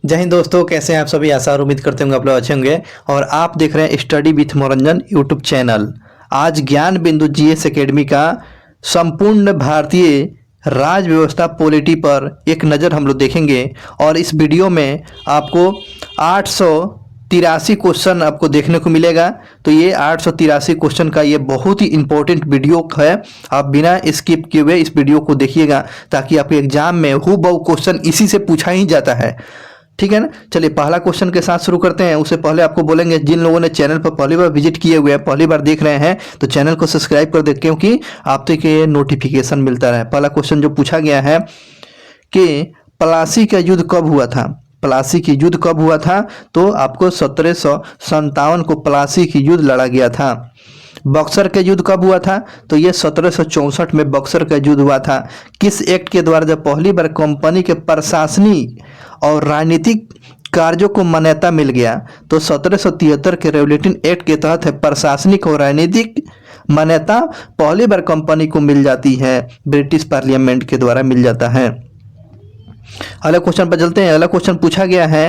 जय हिंद दोस्तों, कैसे हैं आप सभी। आशा और उम्मीद करते होंगे आप लोग अच्छे होंगे। और आप देख रहे हैं स्टडी विथ मनोरंजन यूट्यूब चैनल। आज ज्ञान बिंदु जीएस एकेडमी का संपूर्ण भारतीय राज व्यवस्था पॉलिटी पर एक नज़र हम लोग देखेंगे। और इस वीडियो में आपको 883 क्वेश्चन आपको देखने को मिलेगा। तो ये 883 क्वेश्चन का ये बहुत ही इंपॉर्टेंट वीडियो है। आप बिना स्किप किए हुए इस वीडियो को देखिएगा, ताकि आपके एग्जाम में हूबहू क्वेश्चन इसी से पूछा ही जाता है। ठीक है ना। चलिए पहला क्वेश्चन के साथ शुरू करते हैं। उससे पहले आपको बोलेंगे, जिन लोगों ने चैनल पर पहली बार विजिट किए हुए हैं, पहली बार देख रहे हैं, तो चैनल को सब्सक्राइब कर दे, क्योंकि आप तक ये नोटिफिकेशन मिलता रहे। पहला क्वेश्चन जो पूछा गया है कि प्लासी का युद्ध कब हुआ था। प्लासी की युद्ध कब हुआ था, तो आपको 1757 को प्लासी की युद्ध लड़ा गया था। बक्सर का युद्ध कब हुआ था, तो ये 1764 में बक्सर का युद्ध हुआ था। किस एक्ट के द्वारा जब पहली बार कंपनी के प्रशासनिक और राजनीतिक कार्यों को मान्यता मिल गया, तो 1773 के रेगुलेटिंग एक्ट के तहत है प्रशासनिक और राजनीतिक मान्यता पहली बार कंपनी को मिल जाती है, ब्रिटिश पार्लियामेंट के द्वारा मिल जाता है। अगला क्वेश्चन पर चलते हैं। अगला क्वेश्चन पूछा गया है,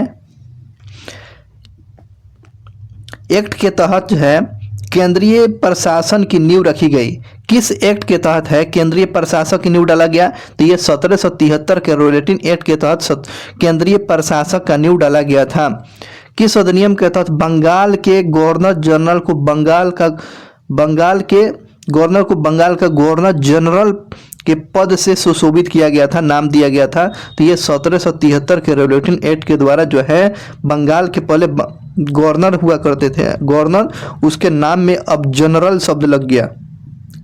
एक्ट के तहत जो है केंद्रीय प्रशासन की नींव रखी गई। किस एक्ट के तहत है केंद्रीय प्रशासन की नींव डाला गया, तो ये 1773 के रेगुलेटिंग एक्ट के तहत केंद्रीय प्रशासक का नींव डाला गया था। किस अधिनियम के तहत बंगाल के गवर्नर जनरल को बंगाल का गवर्नर जनरल के पद से सुशोभित किया गया था, नाम दिया गया था। तो ये 1773 के रेगुलेटिंग एक्ट के द्वारा जो है बंगाल के पहले गवर्नर हुआ करते थे गवर्नर, उसके नाम में अब जनरल शब्द लग गया।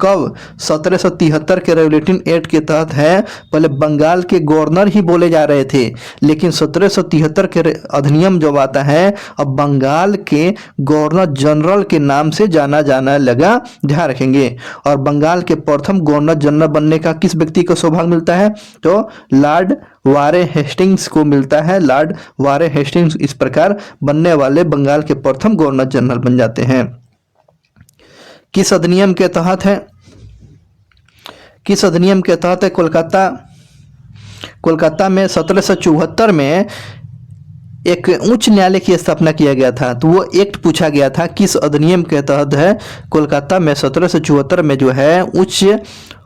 कब, 1773 के रेगुलेटिंग एक्ट के तहत है। पहले बंगाल के गवर्नर ही बोले जा रहे थे, लेकिन 1773 के अधिनियम जब आता है, अब बंगाल के गवर्नर जनरल के नाम से जाना लगा। ध्यान रखेंगे। और बंगाल के प्रथम गवर्नर जनरल बनने का किस व्यक्ति को सौभाग्य मिलता है, तो लॉर्ड वारेन हेस्टिंग्स को मिलता है। लॉर्ड वारेन हेस्टिंग्स इस प्रकार बनने वाले बंगाल के प्रथम गवर्नर जनरल बन जाते हैं। किस अधिनियम के तहत है, किस अधिनियम के तहत है कोलकाता में 1774 में एक उच्च न्यायालय की स्थापना किया गया था। तो वो एक्ट पूछा गया था, किस अधिनियम के तहत है कोलकाता में 1774 में जो है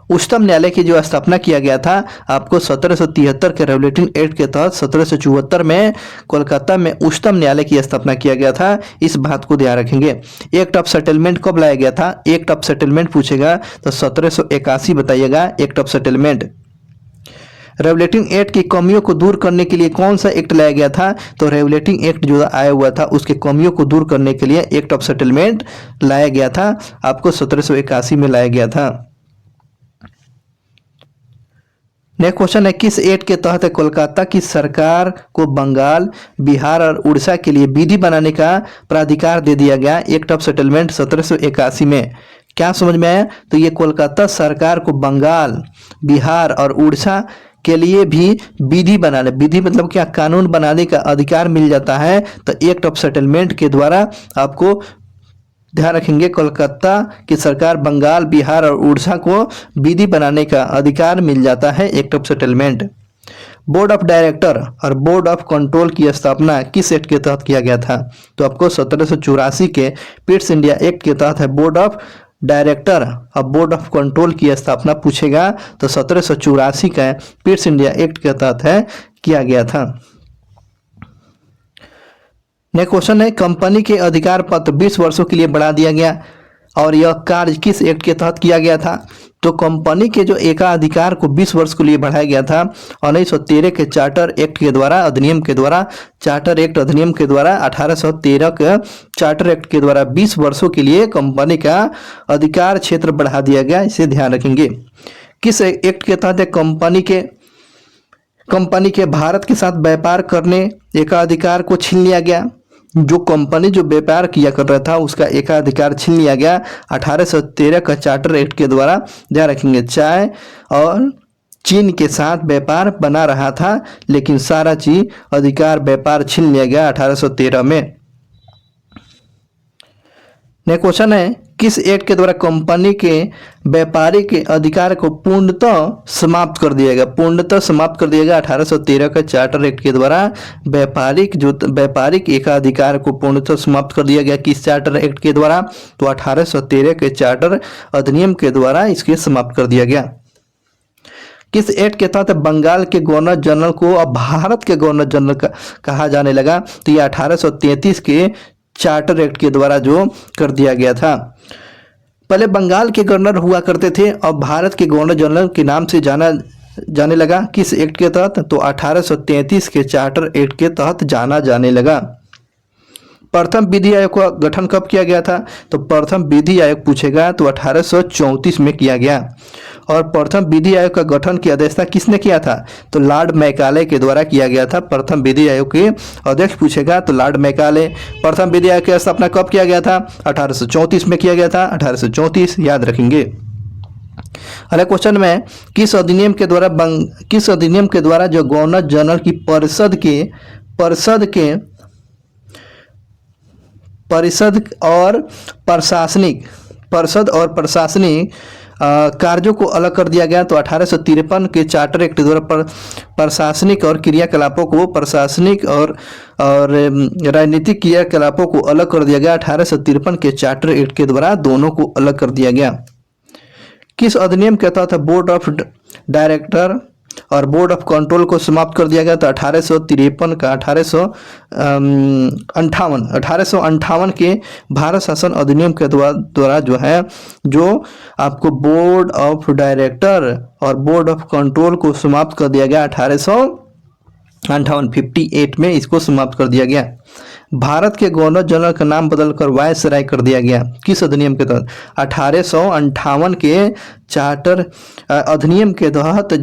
उच्चतम न्यायालय की जो स्थापना किया गया था। आपको 1773 के रेगुलेटिंग एक्ट के तहत 1774 में कोलकाता में उच्चतम न्यायालय की स्थापना किया गया था। इस बात को ध्यान रखेंगे। एक्ट ऑफ सेटलमेंट कब लाया गया था, एक्ट ऑफ सेटलमेंट पूछेगा तो 1781 बताइएगा। Act of settlement. Regulating act की कमियों को दूर करने के लिए कौन सा एक्ट लाया गया था, तो रेगुलेटिंग एक्ट जो आया हुआ था उसके कमियों को दूर करने के लिए एक्ट ऑफ सेटलमेंट लाया गया था। आपको 1781 में लाया गया था। नेक्स्ट क्वेश्चन है, किस एक्ट के तहत कोलकाता की सरकार को बंगाल, बिहार और उड़ीसा के लिए विधि बनाने का प्राधिकार दे दिया गया। एक्ट ऑफ सेटलमेंट 1781 में। क्या समझ में आया, तो ये कोलकाता सरकार को बंगाल, बिहार और उड़ीसा के लिए भी विधि बनाने, विधि मतलब क्या, कानून बनाने का अधिकार मिल जाता है। तो एक्ट ऑफ सेटलमेंट के द्वारा आपको ध्यान रखेंगे, कोलकाता की सरकार बंगाल, बिहार और उड़ीसा को विधि बनाने का अधिकार मिल जाता है, act of settlement. Board of director और बोर्ड ऑफ कंट्रोल की स्थापना किस एक्ट के तहत किया गया था, तो आपको 1784 के पिट्स इंडिया एक्ट के तहत है बोर्ड ऑफ डायरेक्टर और बोर्ड ऑफ कंट्रोल की स्थापना पूछेगा, तो 1784 का पिट्स इंडिया एक्ट के तहत है किया गया था। नेक्स्ट क्वेश्चन है, कंपनी के अधिकार पत्र 20 वर्षों के लिए बढ़ा दिया गया और यह कार्य किस एक्ट के तहत किया गया था, तो कंपनी के जो एकाधिकार को 20 वर्ष के लिए बढ़ाया गया था 1913 के चार्टर एक्ट के द्वारा, अधिनियम के द्वारा, चार्टर एक्ट अधिनियम के द्वारा 1813 के चार्टर एक्ट के द्वारा 20 वर्षों के लिए कंपनी का अधिकार क्षेत्र बढ़ा दिया गया। इसे ध्यान रखेंगे। किस एक्ट के तहत कंपनी के भारत के साथ व्यापार करने एकाधिकार को छीन लिया गया। जो कंपनी जो व्यापार किया कर रहा था उसका एकाधिकार छीन लिया गया 1813 का चार्टर एक्ट के द्वारा। ध्यान रखेंगे, चाय और चीन के साथ व्यापार बना रहा था, लेकिन सारा चीज अधिकार व्यापार छीन लिया गया 1813 में। नेक्स्ट क्वेश्चन है, किस एक्ट के द्वारा कंपनी के व्यापारिक अधिकार को पूर्णतः समाप्त कर दिया गया? पूर्णतः समाप्त कर दिया गया 1813 का चार्टर एक्ट के द्वारा व्यापारिक एकाधिकार को पूर्णतः समाप्त कर दिया गया। किस चार्टर एक्ट के द्वारा? तो 1813 के चार्टर अधिनियम के द्वारा इसके समाप्त कर दिया गया। किस एक्ट के तहत बंगाल के गवर्नर जनरल को अब भारत के गवर्नर जनरल कहा जाने लगा? तो ये 1833 के चार्टर एक्ट के द्वारा जो कर दिया गया था। पहले बंगाल के गवर्नर हुआ करते थे, अब भारत के गवर्नर जनरल के नाम से जाने लगा। किस एक्ट के तहत? तो 1833 के चार्टर एक्ट के तहत जाना जाने लगा। प्रथम विधि आयोग का गठन कब किया गया था? तो प्रथम विधि आयोग पूछेगा तो 1834 में किया गया। और प्रथम विधि आयोग का गठन की अध्यक्षता किसने किया था? तो लॉर्ड मैकाले के द्वारा किया गया था। प्रथम विधि आयोग के अध्यक्ष पूछेगा तो लॉर्ड मैकाले। प्रथम विधि आयोग की स्थापना कब किया गया था? 1834 में किया गया था। 1834 याद रखेंगे। अगले क्वेश्चन में किस अधिनियम के द्वारा जो गवर्नर जनरल की परिषद और प्रशासनिक कार्यों को अलग कर दिया गया? तो 1853 के चार्टर एक्ट द्वारा प्रशासनिक और क्रियाकलापों को और राजनीतिक क्रियाकलापों को अलग कर दिया गया। 1853 के चार्टर एक्ट के द्वारा दोनों को अलग कर दिया गया। किस अधिनियम के तहत बोर्ड ऑफ डायरेक्टर और बोर्ड ऑफ कंट्रोल को समाप्त कर दिया गया? तो 1853 का 1858 के भारत शासन अधिनियम के द्वारा जो आपको बोर्ड ऑफ डायरेक्टर और बोर्ड ऑफ कंट्रोल को समाप्त कर दिया गया। 1858 में इसको समाप्त कर दिया गया। भारत के गवर्नर जनरल का नाम बदलकर वायसराय कर दिया गया। किस अधिनियम के तहत? 1858 के चार्टर अधिनियम के तहत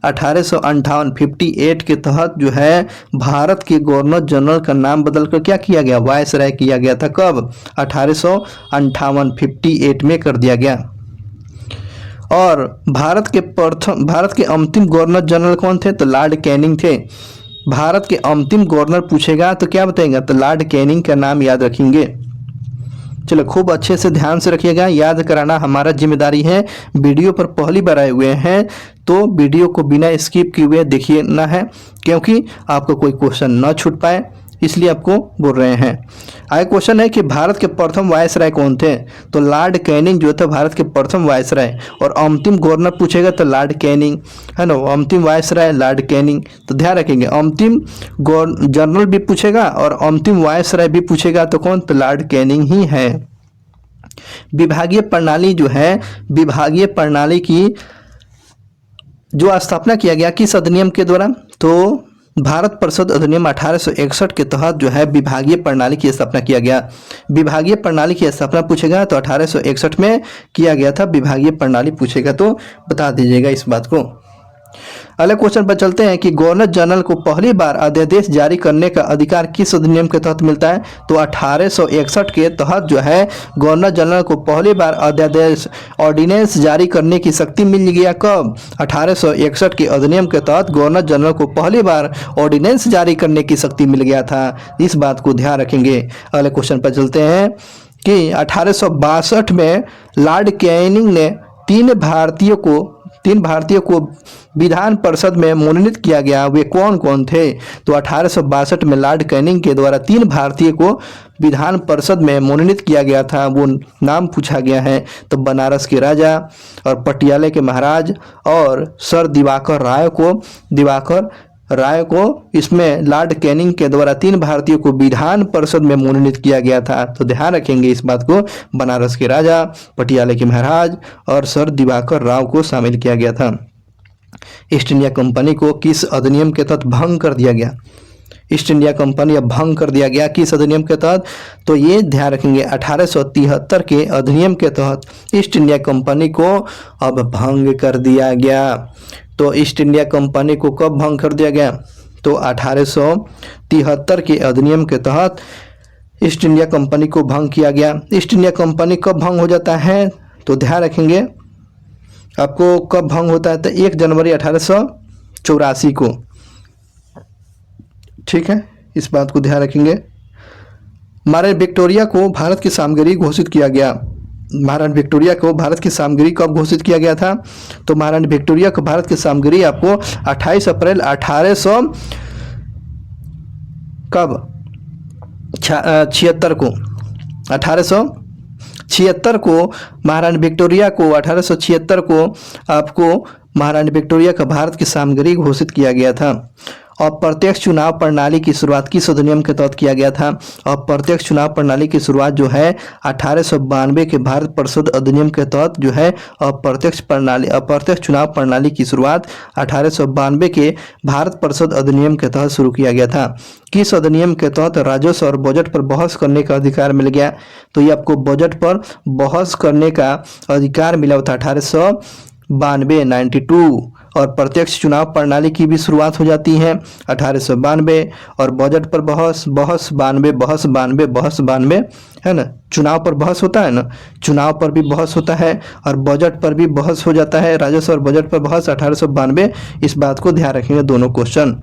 1858 के तहत भारत के गवर्नर जनरल का नाम बदलकर क्या किया गया? वायसराय किया गया था। कब? 1858 में कर दिया गया। और भारत के अंतिम गवर्नर जनरल कौन थे? तो लॉर्ड कैनिंग थे। भारत के अंतिम गवर्नर पूछेगा तो क्या बताएगा? तो लॉर्ड कैनिंग का नाम याद रखेंगे। चलो खूब अच्छे से ध्यान से रखिएगा, याद कराना हमारा जिम्मेदारी है। वीडियो पर पहली बार आए हुए हैं तो वीडियो को बिना स्किप किए हुए देखिए ना है, क्योंकि आपको कोई क्वेश्चन न छूट पाए, इसलिए आपको बोल रहे हैं। आगे क्वेश्चन है कि भारत के प्रथम वायसराय कौन थे? तो लॉर्ड कैनिंग जो था भारत के प्रथम वायसराय। और अंतिम गवर्नर पूछेगा तो लॉर्ड कैनिंग है ना, अंतिम वायसराय लॉर्ड कैनिंग। तो ध्यान रखेंगे, अंतिम जनरल भी पूछेगा और अंतिम वायसराय भी पूछेगा तो कौन? तो लॉर्ड कैनिंग ही है। विभागीय प्रणाली की जो स्थापना किया गया किस अधिनियम के द्वारा? तो भारत परिषद अधिनियम 1861 के तहत विभागीय प्रणाली की स्थापना किया गया। विभागीय प्रणाली की स्थापना पूछेगा तो 1861 में किया गया था। विभागीय प्रणाली पूछेगा तो बता दीजिएगा इस बात को। अगले क्वेश्चन पर चलते हैं कि गवर्नर जनरल को पहली बार अध्यादेश जारी करने का अधिकार किस अधिनियम के तहत मिलता है? तो 1861 के तहत गवर्नर जनरल को पहली बार अध्यादेश ऑर्डिनेंस जारी करने की शक्ति मिल गया। कब? 1861 के अधिनियम के तहत गवर्नर जनरल को पहली बार ऑर्डिनेंस जारी करने की शक्ति मिल गया था। इस बात को ध्यान रखेंगे। अगले क्वेश्चन पर चलते हैं कि 1862 में लॉर्ड कैनिंग ने तीन भारतीयों को विधान परिषद में मनोनीत किया गया। वे कौन कौन थे? तो 1862 में लॉर्ड कैनिंग के द्वारा 3 भारतीय को विधान परिषद में मनोनीत किया गया था। वो नाम पूछा गया है तो बनारस के राजा और पटियाला के महाराज और सर दिवाकर राय को इसमें लॉर्ड कैनिंग के द्वारा 3 भारतीयों को विधान परिषद में मनोनीत किया गया था। तो ध्यान रखेंगे इस बात को, बनारस के राजा, पटियाला के महाराज और सर दिवाकर राव को शामिल किया गया था। ईस्ट इंडिया कंपनी को किस अधिनियम के तहत भंग कर दिया गया? ईस्ट इंडिया कंपनी अब भंग कर दिया गया किस अधिनियम के तहत? तो ये ध्यान रखेंगे 1873 के अधिनियम के तहत ईस्ट इंडिया कंपनी को अब भंग कर दिया गया। तो ईस्ट इंडिया कंपनी को कब भंग कर दिया गया? तो 1873 के अधिनियम के तहत ईस्ट इंडिया कंपनी को भंग किया गया। ईस्ट इंडिया कंपनी कब भंग हो जाता है? तो ध्यान रखेंगे आपको कब भंग होता है? तो 1 जनवरी 1884 को। ठीक है, इस बात को ध्यान रखेंगे। महारानी विक्टोरिया को भारत की सामग्री घोषित किया गया। महारानी विक्टोरिया को भारत की सामगिरी कब घोषित किया गया था? तो महारानी विक्टोरिया को भारत की सामगिरी आपको 28 अप्रैल 1800 कब 76 को 1876 को महारानी विक्टोरिया को 1876 को आपको महारानी विक्टोरिया का भारत की सामगिरी घोषित किया गया था। और प्रत्यक्ष चुनाव प्रणाली की शुरुआत किस अधिनियम के तहत किया गया था? और प्रत्यक्ष चुनाव प्रणाली की शुरुआत जो है 1892 के भारत परिषद अधिनियम के तहत जो है अप्रत्यक्ष चुनाव प्रणाली की शुरुआत 1892 के भारत परिषद अधिनियम के तहत शुरू किया गया था। किस अधिनियम के तहत राजस्व और बजट पर बहस करने का अधिकार मिल गया? तो ये आपको बजट पर बहस करने का अधिकार मिला था 1892 और प्रत्यक्ष चुनाव प्रणाली की भी शुरुआत हो जाती है 1892 और बजट पर बहस 92 है ना। चुनाव पर बहस होता है ना, चुनाव पर भी बहस होता है और बजट पर भी बहस हो जाता है। राजस्व और बजट पर बहस 1892, इस बात को ध्यान रखेंगे दोनों क्वेश्चन।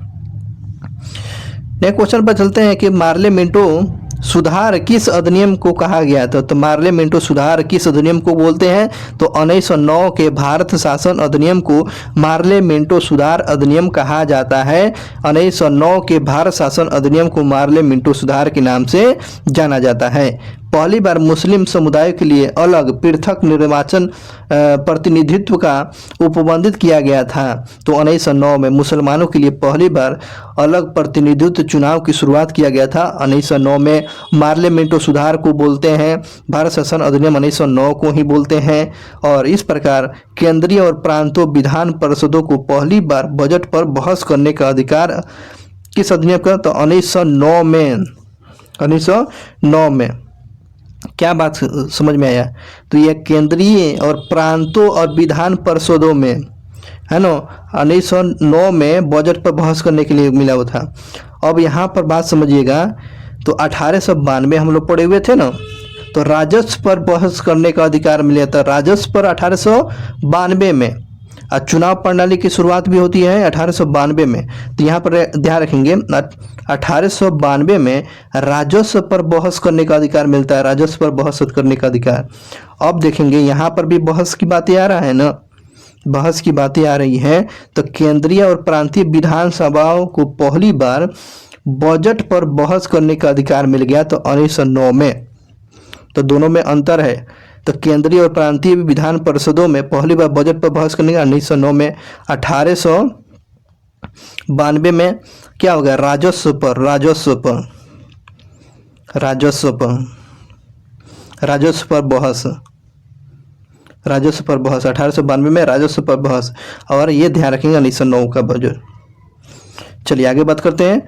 नेक्स्ट क्वेश्चन पर चलते हैं कि मार्ले मिंटो सुधार किस अधिनियम को कहा गया था? तो मार्ले मिंटो सुधार किस अधिनियम को बोलते हैं? तो 1909 के भारत शासन अधिनियम को मार्ले मिंटो सुधार अधिनियम कहा जाता है। 1909 के भारत शासन अधिनियम को मार्ले मिंटो सुधार के नाम से जाना जाता है। पहली बार मुस्लिम समुदाय के लिए अलग पृथक निर्वाचन प्रतिनिधित्व का उपबंधित किया गया था। तो 1909 में मुसलमानों के लिए पहली बार अलग प्रतिनिधित्व चुनाव की शुरुआत किया गया था। 1909 में मार्ले मिंटो सुधार को बोलते हैं, भारत शासन अधिनियम 1909 को ही बोलते हैं। और इस प्रकार केंद्रीय और प्रांतों विधान परिषदों को पहली बार बजट पर बहस करने का अधिकार किस अधिनियम का? तो 1909 में क्या बात समझ में आया? तो यह केंद्रीय और प्रांतों और विधान परिषदों में है ना 1909 में बजट पर बहस करने के लिए मिला हुआ था। अब यहाँ पर बात समझिएगा, तो 1892 हम लोग पढ़े हुए थे ना, तो राजस्व पर बहस करने का अधिकार मिला था राजस्व पर 1892 में। और चुनाव प्रणाली की शुरुआत भी होती है 1892 में। तो यहाँ पर ध्यान रखेंगे 1892 में राजस्व पर बहस करने का अधिकार मिलता है, राजस्व पर बहस करने का अधिकार। अब देखेंगे यहाँ पर भी बहस की बातें आ रहा है ना, बहस की बातें आ रही हैं। तो केंद्रीय और प्रांतीय विधानसभाओं को पहली बार बजट पर बहस करने का अधिकार मिल गया तो 1909 में। तो दोनों में अंतर है। तो केंद्रीय और प्रांतीय विधान परिषदों में पहली बार बजट पर बहस करने का 1909 में। 1892 में क्या हो गया? राजस्व पर बहस 1892 में राजस्व पर बहस। और ये ध्यान रखेंगे 1909 का बजट। चलिए आगे बात करते हैं।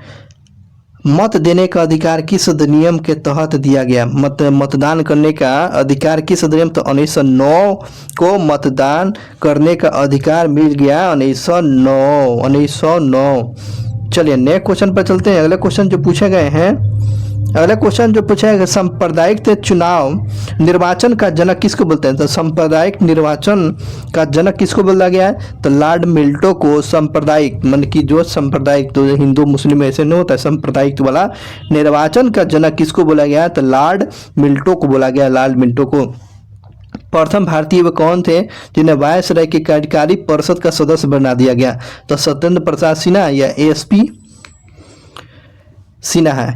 मत देने का अधिकार किस अधिनियम के तहत दिया गया? मतदान करने का अधिकार किस अधिनियम? तो 1909 को मतदान करने का अधिकार मिल गया 1909। चलिए नेक्स्ट क्वेश्चन पर चलते हैं। अगले क्वेश्चन जो पूछे गए सांप्रदायिक चुनाव निर्वाचन का जनक किसको बोलते हैं? तो सांप्रदायिक निर्वाचन का जनक किसको बोला गया है? तो लॉर्ड मिल्टो को सांप्रदायिक मन की जो सांप्रदायिक, तो हिंदू मुस्लिम ऐसे नहीं होता है, सांप्रदायिक वाला निर्वाचन का जनक किसको बोला गया? तो लॉर्ड मिल्टो को बोला गया, लॉर्ड मिल्टो को। प्रथम भारतीय वे कौन थे जिन्हें वायसराय की कार्यकारी परिषद का सदस्य बना दिया गया? तो सत्येंद्र प्रसाद सिन्हा या एसपी सिन्हा।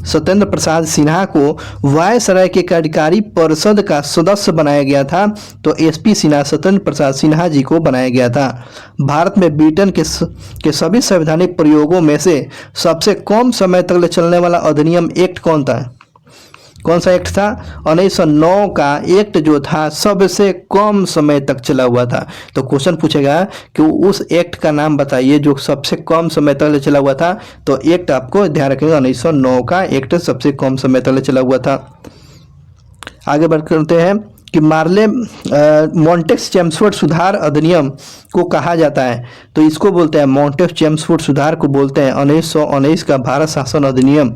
सत्येंद्र प्रसाद सिन्हा को वायसराय के कार्यकारी परिषद का सदस्य बनाया गया था। तो एसपी सिन्हा सत्येंद्र प्रसाद सिन्हा जी को बनाया गया था। भारत में ब्रिटेन के सभी संवैधानिक प्रयोगों में से सबसे कम समय तक चलने वाला अधिनियम एक्ट कौन था? कौन सा एक्ट था? 1909 का एक्ट जो था सबसे कम समय तक चला हुआ था। तो क्वेश्चन पूछेगा कि उस एक्ट का नाम बताइए जो सबसे कम समय तक चला हुआ था। तो एक्ट आपको ध्यान रखेंगे 1909 का एक्ट सबसे कम समय तक चला हुआ था। आगे बढ़ करते हैं कि मॉन्टेक्स चेम्सफोर्ड सुधार अधिनियम को कहा जाता है। तो इसको बोलते हैं मॉन्टेक्स चेम्सफोर्ड सुधार को बोलते हैं 1919 का भारत शासन अधिनियम।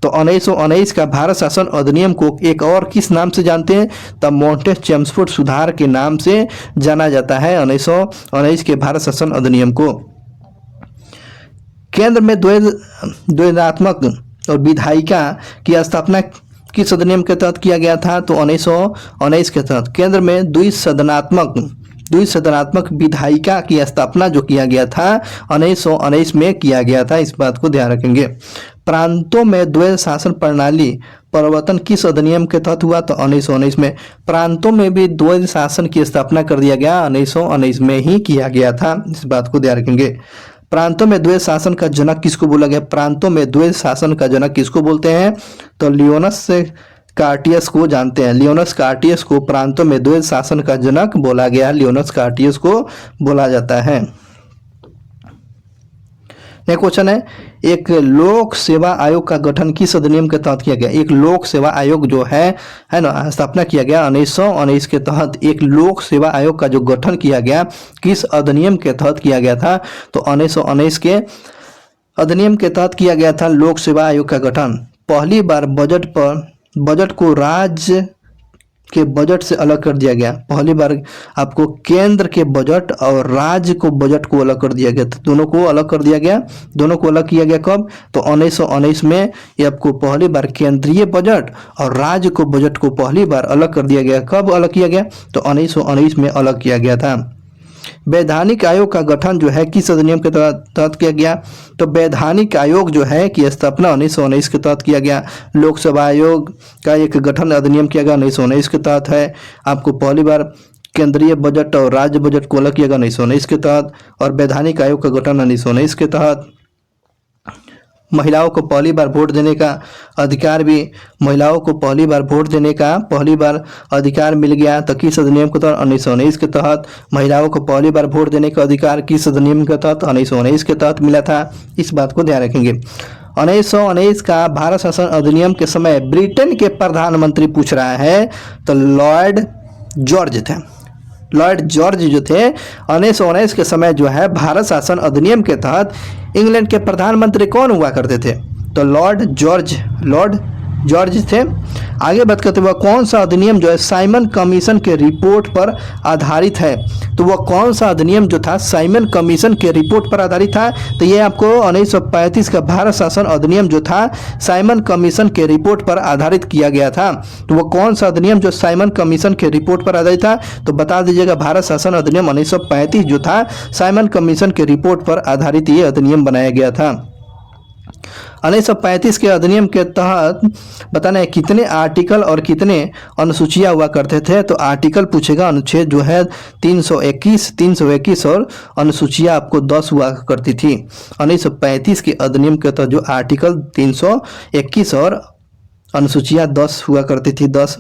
तो 1919 का भारत शासन अधिनियम को एक और किस नाम से जानते हैं? तब मॉन्टेक्स चेम्सफोर्ड सुधार के नाम से जाना जाता है 1919 के भारत शासन अधिनियम को। केंद्र में द्वैधात्मक और विधायिका की स्थापना किस अधिनियम के तहत किया गया था? तो 1919 के तहत। केंद्र में द्विसदनात्मक विधायिका की स्थापना जो किया गया था 1919 में किया गया था, इस बात को ध्यान रखेंगे। प्रांतों में द्वैध शासन प्रणाली प्रवर्तन किस अधिनियम के तहत हुआ? तो 1919 में। प्रांतों में भी द्वैध शासन की स्थापना कर दिया गया 1919 में ही किया गया था, इस बात को ध्यान रखेंगे। प्रांतों में द्वैध शासन का जनक किसको बोला गया? प्रांतों में द्वैध शासन का जनक किसको बोलते हैं? तो लियोनस कार्टियस को जानते हैं। लियोनस कार्टियस को प्रांतों में द्वैध शासन का जनक बोला गया, लियोनस कार्टियस को बोला जाता है। नेक्स्ट क्वेश्चन है, एक लोक सेवा आयोग का गठन किस अधिनियम के तहत किया गया? एक लोक सेवा आयोग जो है ना, स्थापना किया गया 1919 के तहत। एक लोक सेवा आयोग का जो गठन किया गया किस अधिनियम के तहत किया गया था? तो 1919 के अधिनियम के तहत किया गया था लोक सेवा आयोग का गठन। पहली बार बजट को राज्य के बजट से अलग कर दिया गया। पहली बार आपको केंद्र के बजट और राज्य को बजट को अलग कर दिया गया, तो दोनों को अलग कर दिया गया। दोनों को अलग किया गया कब? तो 1919 में ये आपको पहली बार केंद्रीय बजट और राज्य को बजट को पहली बार अलग कर दिया गया। कब अलग किया गया? तो 1919 में अलग किया गया था। वैधानिक आयोग का गठन जो है किस अधिनियम के तहत किया गया? तो वैधानिक आयोग जो है की स्थापना 1919 के तहत किया गया। लोकसभा आयोग का एक गठन अधिनियम किया गया 1919 के तहत है। आपको पहली बार केंद्रीय बजट और राज्य बजट को अलग किया गया 1919 के तहत, और वैधानिक आयोग का गठन 1919 के तहत। महिलाओं को पहली बार वोट देने का अधिकार भी, महिलाओं को पहली बार वोट देने का पहली बार अधिकार मिल गया, तो किस अधिनियम के तहत? 1919 के तहत। महिलाओं को पहली बार वोट देने का अधिकार किस अधिनियम के तहत? 1919 के तहत मिला था, इस बात को ध्यान रखेंगे। 1919 का भारत शासन अधिनियम के समय ब्रिटेन के प्रधानमंत्री पूछ रहा है, तो लॉर्ड जॉर्ज थे। लॉर्ड जॉर्ज जो थे 1919 के समय जो है भारत शासन अधिनियम के तहत इंग्लैंड के प्रधानमंत्री कौन हुआ करते थे? तो लॉर्ड जॉर्ज थे। आगे बात करते हुए कौन सा अधिनियम जो है साइमन कमीशन के रिपोर्ट पर आधारित है? तो वह कौन सा अधिनियम जो था साइमन कमीशन के रिपोर्ट पर आधारित था? तो ये आपको 1935 का भारत शासन अधिनियम जो था साइमन कमीशन के रिपोर्ट पर आधारित किया गया था। तो वह कौन सा अधिनियम जो साइमन कमीशन के रिपोर्ट पर आधारित था? तो बता दीजिएगा, भारत शासन अधिनियम 1935 जो था साइमन कमीशन के रिपोर्ट पर आधारित ये अधिनियम बनाया गया था। 1935 के अधिनियम के तहत बताना है कितने आर्टिकल और कितने अनुसूचियां हुआ करते थे? तो आर्टिकल पूछेगा, अनुच्छेद जो है 321 और अनुसूचियां आपको 10 हुआ करती थी। 1935 के अधिनियम के तहत जो आर्टिकल 321 और अनुसूचियां 10 हुआ करती थी, 10।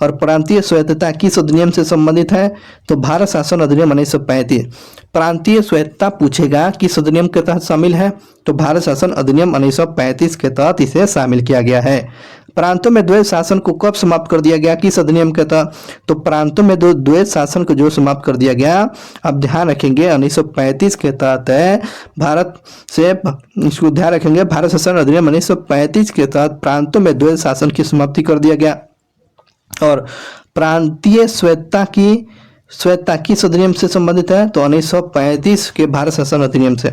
और प्रांतीय स्वायत्तता किस अधिनियम से संबंधित है? तो भारत शासन अधिनियम 1935। प्रांतीय स्वायत्तता पूछेगा किस अधिनियम के तहत शामिल है? तो भारत शासन अधिनियम 1935 के तहत इसे शामिल किया गया है। प्रांतों में द्वैध शासन को कब समाप्त कर दिया गया, किस अधिनियम के तहत? तो प्रांतों में द्वैध शासन को जो समाप्त कर दिया गया, अब ध्यान रखेंगे 1935 के तहत है। भारत से इसको ध्यान रखेंगे, भारत शासन अधिनियम 1935 के तहत प्रांतों में द्वैध शासन की समाप्ति कर दिया गया। और प्रांतीय स्वायत्तता किस अधिनियम से संबंधित है? तो 1935 के भारत शासन अधिनियम से।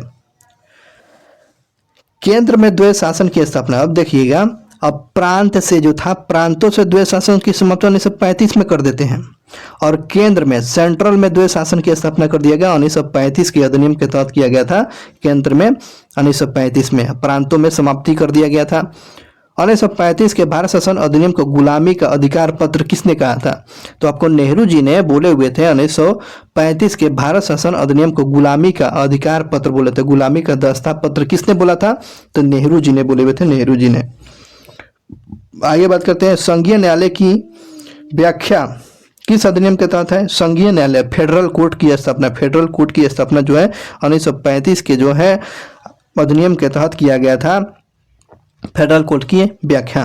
केंद्र में द्वैध शासन की स्थापना, अब देखिएगा, अब प्रांत से जो था, प्रांतों से द्वैध शासन की समाप्ति 1935 में कर देते हैं, और केंद्र में सेंट्रल में द्वैध शासन की स्थापना कर दिया गया 1935 के अधिनियम के तहत किया गया था। केंद्र में 1935 में, प्रांतों में समाप्ति कर दिया गया था। 1935 के भारत शासन अधिनियम को गुलामी का अधिकार पत्र किसने कहा था? तो आपको नेहरू जी ने बोले हुए थे। 1935 के भारत शासन अधिनियम को गुलामी का अधिकार पत्र बोले थे। गुलामी का दस्ता पत्र किसने बोला था? तो नेहरू जी ने बोले हुए थे, नेहरू जी ने। आगे बात करते हैं, संघीय न्यायालय की व्याख्या किस अधिनियम के तहत है? संघीय न्यायालय, फेडरल कोर्ट की स्थापना। फेडरल कोर्ट की स्थापना जो है 1935 के जो है अधिनियम के तहत किया गया था। फेडरल कोर्ट की व्याख्या।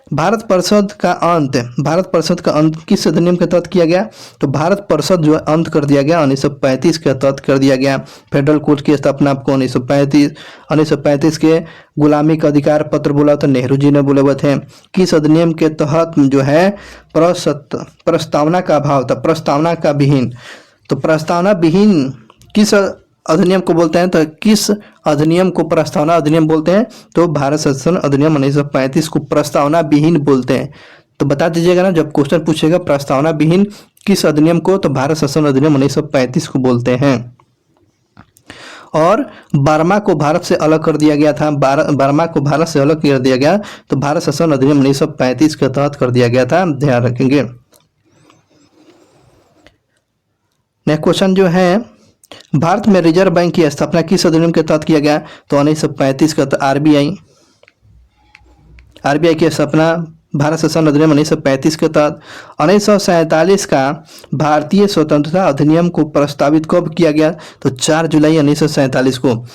भारत परिषद का अंत किस अधिनियम के तहत किया गया? तो भारत परिषद जो अंत कर दिया गया 1935 के तहत कर दिया गया। फेडरल कोर्ट की स्थापना आपको 1935 के गुलामी का अधिकार पत्र बोला था, नेहरू जी ने बोले हुए थे। किस अधिनियम के तहत जो है प्रस्तावना का अभाव था, प्रस्तावना का विहीन? तो प्रस्तावना विहीन किस अधिनियम को बोलते हैं, तो किस अधिनियम को प्रस्तावना अधिनियम बोलते हैं? तो भारत संशोधन अधिनियम 1935 को प्रस्तावना विहीन बोलते हैं। तो बता दीजिएगा ना, जब क्वेश्चन पूछेगा प्रस्तावना विहीन किस अधिनियम को, तो भारत संशोधन अधिनियम 1935 को बोलते हैं। और बर्मा को भारत से अलग कर दिया गया था, बर्मा को भारत से अलग कर दिया गया तो भारत संशोधन अधिनियम 1935 के तहत कर दिया गया था, ध्यान रखेंगे। नेक्स्ट क्वेश्चन जो है, भारत में रिजर्व बैंक की स्थापना किस अधिनियम के तहत किया गया? तो 1935 का आरबीआई की स्थापना भारत संशोधन अधिनियम 1935 के तहत। 1947 का भारतीय स्वतंत्रता अधिनियम को प्रस्तावित कब किया गया? तो 4 जुलाई 1947 को।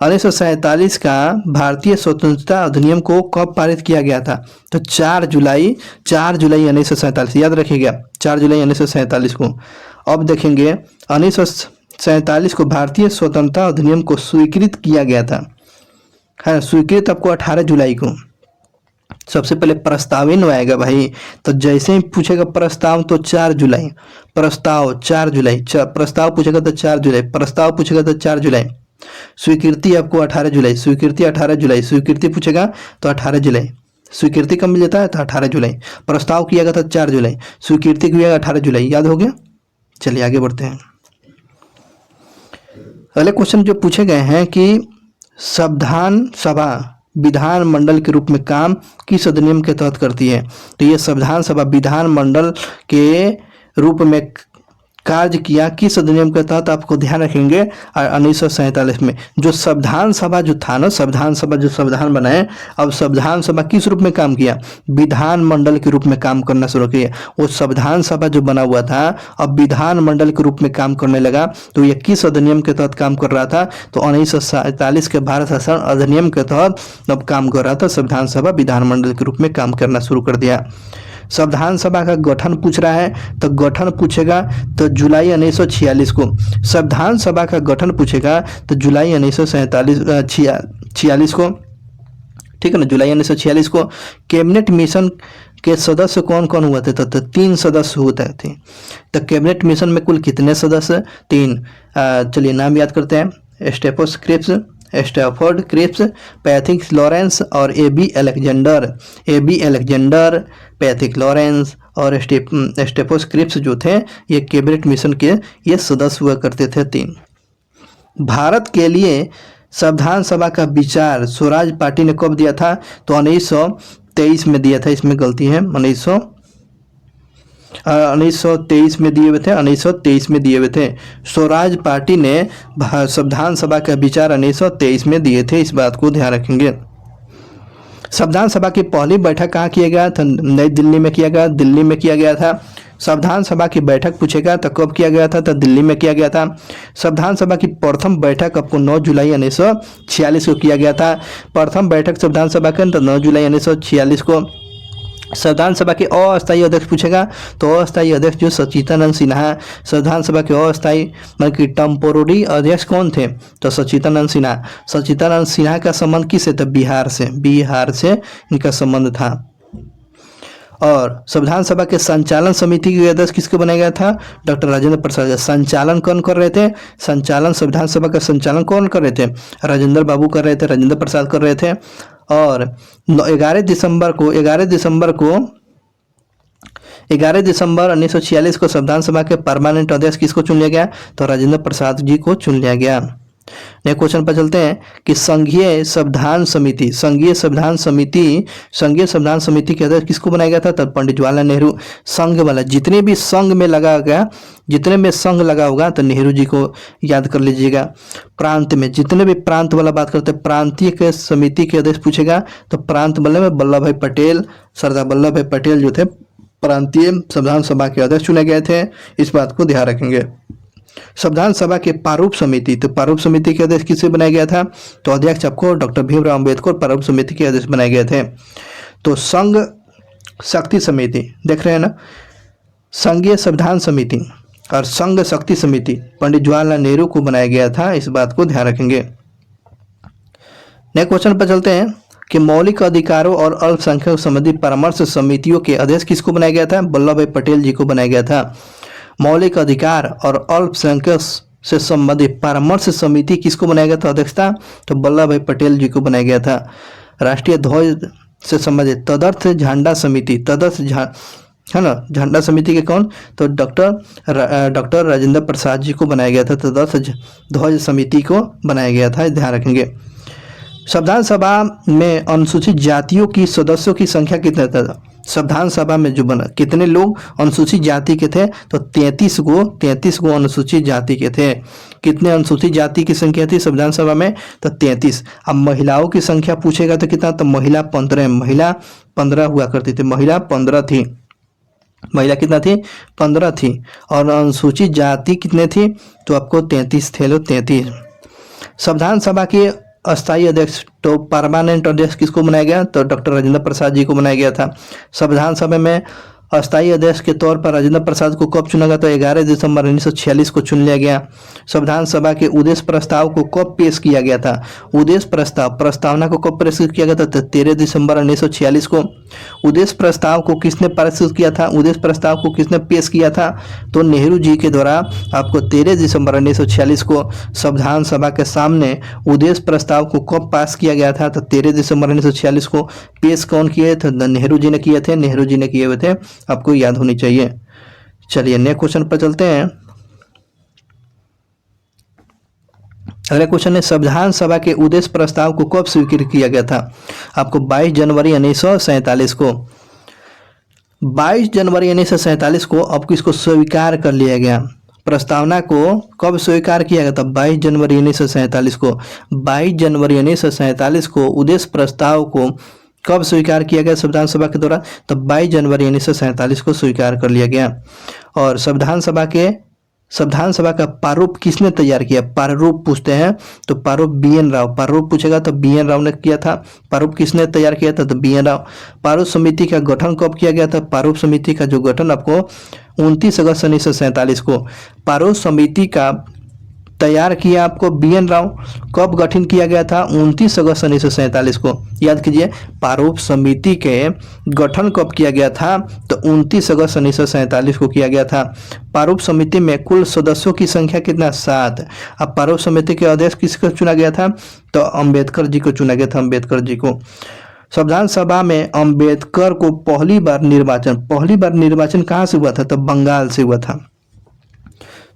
1947 का भारतीय स्वतंत्रता अधिनियम को कब पारित किया गया था? तो 4 जुलाई 1947, याद रखिएगा 4 जुलाई 1947 को। अब देखेंगे 1947 को भारतीय स्वतंत्रता अधिनियम को स्वीकृत किया गया था, है स्वीकृत आपको 18 जुलाई को। सबसे पहले प्रस्तावित आएगा भाई, तो जैसे ही पूछेगा प्रस्ताव तो 4 जुलाई, प्रस्ताव 4 जुलाई, प्रस्ताव पूछेगा तो 4 जुलाई, प्रस्ताव पूछेगा तो 4 जुलाई, स्वीकृति आपको 18 जुलाई, स्वीकृति 18 जुलाई, स्वीकृति पूछेगा तो 18 जुलाई, स्वीकृति कब मिल जाता है? तो 18 जुलाई। प्रस्ताव किया गया था 4 जुलाई, स्वीकृति किया गया 18 जुलाई, याद हो गया। चलिए आगे बढ़ते हैं। अगले क्वेश्चन जो पूछे गए हैं कि संविधान सभा विधान मंडल के रूप में काम किस अधिनियम के तहत करती है? तो ये संविधान सभा विधान मंडल के रूप में कार्य किया किस अधिनियम के तहत, आपको ध्यान रखेंगे 1947 में। जो संविधान सभा जो था ना, संविधान सभा जो संविधान बनाए, अब संविधान सभा किस रूप में काम किया? विधान मंडल के रूप में काम करना शुरू किया। वो संविधान सभा जो बना हुआ था अब विधान मंडल के रूप में काम करने लगा, तो ये किस अधिनियम के तहत काम कर रहा था? तो 1947 के भारत शासन अधिनियम के तहत अब काम कर रहा था। संविधान सभा विधान मंडल के रूप में काम करना शुरू कर दिया। संविधान सभा का गठन पूछ रहा है, तो गठन पूछेगा तो जुलाई 1946 को। संविधान सभा का गठन पूछेगा तो जुलाई 1946 को, ठीक है ना, जुलाई 1946 को। कैबिनेट मिशन के सदस्य कौन कौन हुए थे? तो 3 सदस्य होते थे। तो कैबिनेट मिशन में कुल कितने सदस्य? 3। चलिए नाम याद करते हैं, स्टैफोर्ड क्रिप्स, पैथिक लॉरेंस और A B Alexander, Pethick Lawrence और स्टेफोस क्रिप्स जो थे ये कैबिनेट मिशन के ये सदस्य हुआ करते थे 3। भारत के लिए संविधान सभा का विचार स्वराज पार्टी ने कब दिया था? तो 1923 में दिया था, इसमें गलती है, 1923 में दिए हुए थे, 1923 में दिए हुए थे। स्वराज पार्टी ने संविधान सभा का विचार 1923 में दिए थे, इस बात को ध्यान रखेंगे। संविधान सभा की पहली बैठक कहाँ किया गया था? नई दिल्ली में किया गया, दिल्ली में किया गया था। संविधान सभा की बैठक पूछेगा तो कब किया गया था? तो दिल्ली में किया गया था। संविधान सभा की प्रथम बैठक आपको 9 जुलाई 1946 को किया गया था। प्रथम बैठक संविधान सभा का तो 9 जुलाई 1946 को। संविधान सभा के अस्थायी अध्यक्ष पूछेगा तो अस्थायी अध्यक्ष जो सच्चिदानंद सिन्हा, संविधान सभा के अस्थायी मतलब कि टेम्पोररी अध्यक्ष कौन थे? तो सच्चिदानंद सिन्हा। सच्चिदानंद सिन्हा का संबंध किससे था? बिहार से इनका संबंध था। और संविधान सभा के संचालन समिति के अध्यक्ष किसको बनाया गया था? डॉक्टर राजेंद्र प्रसाद। संचालन कौन कर रहे थे? संचालन संविधान सभा का संचालन कौन कर रहे थे? राजेंद्र बाबू कर रहे थे, राजेंद्र प्रसाद कर रहे थे। और 11 दिसंबर 1946 को संविधान सभा के परमानेंट अध्यक्ष किसको चुन लिया गया? तो राजेंद्र प्रसाद जी को चुन लिया गया। नेक्स्ट क्वेश्चन पर चलते हैं कि संघीय संविधान समिति के अध्यक्ष किसको बनाया गया था? तो पंडित जवाहरलाल नेहरू। संघ वाला जितने भी संघ में संघ लगा होगा तो नेहरू जी को याद कर लीजिएगा। प्रांत में जितने भी प्रांत वाला बात करते हैं, प्रांतीय के समिति के अध्यक्ष पूछेगा तो प्रांत वाले में वल्लभ भाई पटेल, सरदार वल्लभ भाई पटेल जो थे प्रांतीय संविधान सभा के अध्यक्ष चुने गए थे, इस बात को ध्यान रखेंगे। संविधान सभा के प्रारूप समिति, तो प्रारूप समिति के अध्यक्ष किससे बनाया गया था? तो अध्यक्ष आपको डॉक्टर भीमराव अम्बेडकर प्रारूप समिति के अध्यक्ष बनाए गए थे। तो संघ शक्ति समिति देख रहे हैं ना, संघीय संविधान समिति और संघ शक्ति समिति पंडित जवाहरलाल नेहरू को बनाया गया था, इस बात को ध्यान रखेंगे। नेक्स्ट क्वेश्चन पर चलते हैं कि मौलिक अधिकारों और अल्पसंख्यक संबंधी परामर्श समितियों के अध्यक्ष किसको बनाया गया था? वल्लभ भाई पटेल जी को बनाया गया था। मौलिक अधिकार और अल्पसंख्यक से संबंधित परामर्श समिति किसको बनाया गया था अध्यक्षता? तो वल्लभ भाई पटेल जी को बनाया गया था। राष्ट्रीय ध्वज से संबंधित तदर्थ झंडा समिति, है ना, झंडा समिति के कौन? तो डॉक्टर राजेंद्र प्रसाद जी को बनाया गया था। तदर्थ ध्वज समिति को बनाया गया था, ध्यान रखेंगे। संविधान सभा में अनुसूचित जातियों की सदस्यों की संख्या कितना था? संविधान सभा में जो बना कितने लोग अनुसूचित जाति के थे? तो 33 गो अनुसूचित जाति के थे। कितने अनुसूचित जाति की संख्या थी संविधान सभा में? तो 33। अब महिलाओं की संख्या पूछेगा तो कितना? तो महिला 15 हुआ करती थी, महिला 15 थी। महिला कितना थी? 15 थी। और अनुसूचित जाति कितने थी? तो आपको 33 थे लोग, 33। संविधान सभा के अस्थायी अध्यक्ष, तो परमानेंट अध्यक्ष किसको बनाया गया? तो डॉक्टर राजेंद्र प्रसाद जी को बनाया गया था। संविधान सभा में अस्थायी अध्यक्ष के तौर पर राजेंद्र प्रसाद को कब चुना गया? तो 11 दिसंबर 1946 को चुन लिया गया। संविधान सभा के उद्देश्य प्रस्ताव को कब पेश किया गया था? उद्देश्य प्रस्तावना को कब प्रस्तुत किया गया था? तो 13 दिसंबर 1946 को। उद्देश्य प्रस्ताव को किसने प्रस्तुत किया था? उद्देश्य प्रस्ताव को किसने पेश किया था? तो नेहरू जी के द्वारा आपको 13 दिसंबर 1946 को संविधान सभा के सामने उद्देश्य प्रस्ताव को कब पास किया गया था? तो 13 दिसंबर 1946 को। पेश कौन किए थे? नेहरू जी ने किए थे, नेहरू जी ने किए हुए थे, आपको याद होनी चाहिए। चलिए नेक्स्ट क्वेश्चन पर चलते हैं। अगला क्वेश्चन है संविधान सभा के उद्देश्य प्रस्ताव को कब स्वीकृत किया गया था? आपको 22 जनवरी 1947 को। 22 जनवरी 1947 को आपको इसको स्वीकार कर लिया गया। प्रस्तावना को कब स्वीकार किया गया था? 22 जनवरी 1947 को। 22 जनवरी 1947 को उद्देश्य प्रस्ताव को कब स्वीकार किया गया संविधान सभा के द्वारा? तो 22 जनवरी 1947 को स्वीकार कर लिया गया। और संविधान सभा का प्रारूप किसने तैयार किया? प्रारूप पूछते हैं तो प्रारूप BN राव। प्रारूप पूछेगा तो BN राव ने किया था। प्रारूप किसने तैयार किया था? तो BN राव। प्रारूप समिति का गठन कब किया गया था? प्रारूप समिति का जो गठन आपको 29 अगस्त 1947 को। प्रारूप समिति का तैयार किया आपको BN राव। कब गठन किया गया था? 29 अगस्त 1947 को। याद कीजिए, प्रारूप समिति के गठन कब किया गया था? तो 29 अगस्त 1947 को किया गया था। प्रारूप समिति में कुल सदस्यों की संख्या कितना? 7। अब प्रारूप समिति के अध्यक्ष किसको चुना गया था? तो अंबेडकर जी को चुना गया था, अंबेडकर जी को। संविधान सभा में अंबेडकर को पहली बार निर्वाचन कहाँ से हुआ था? तो बंगाल से हुआ था।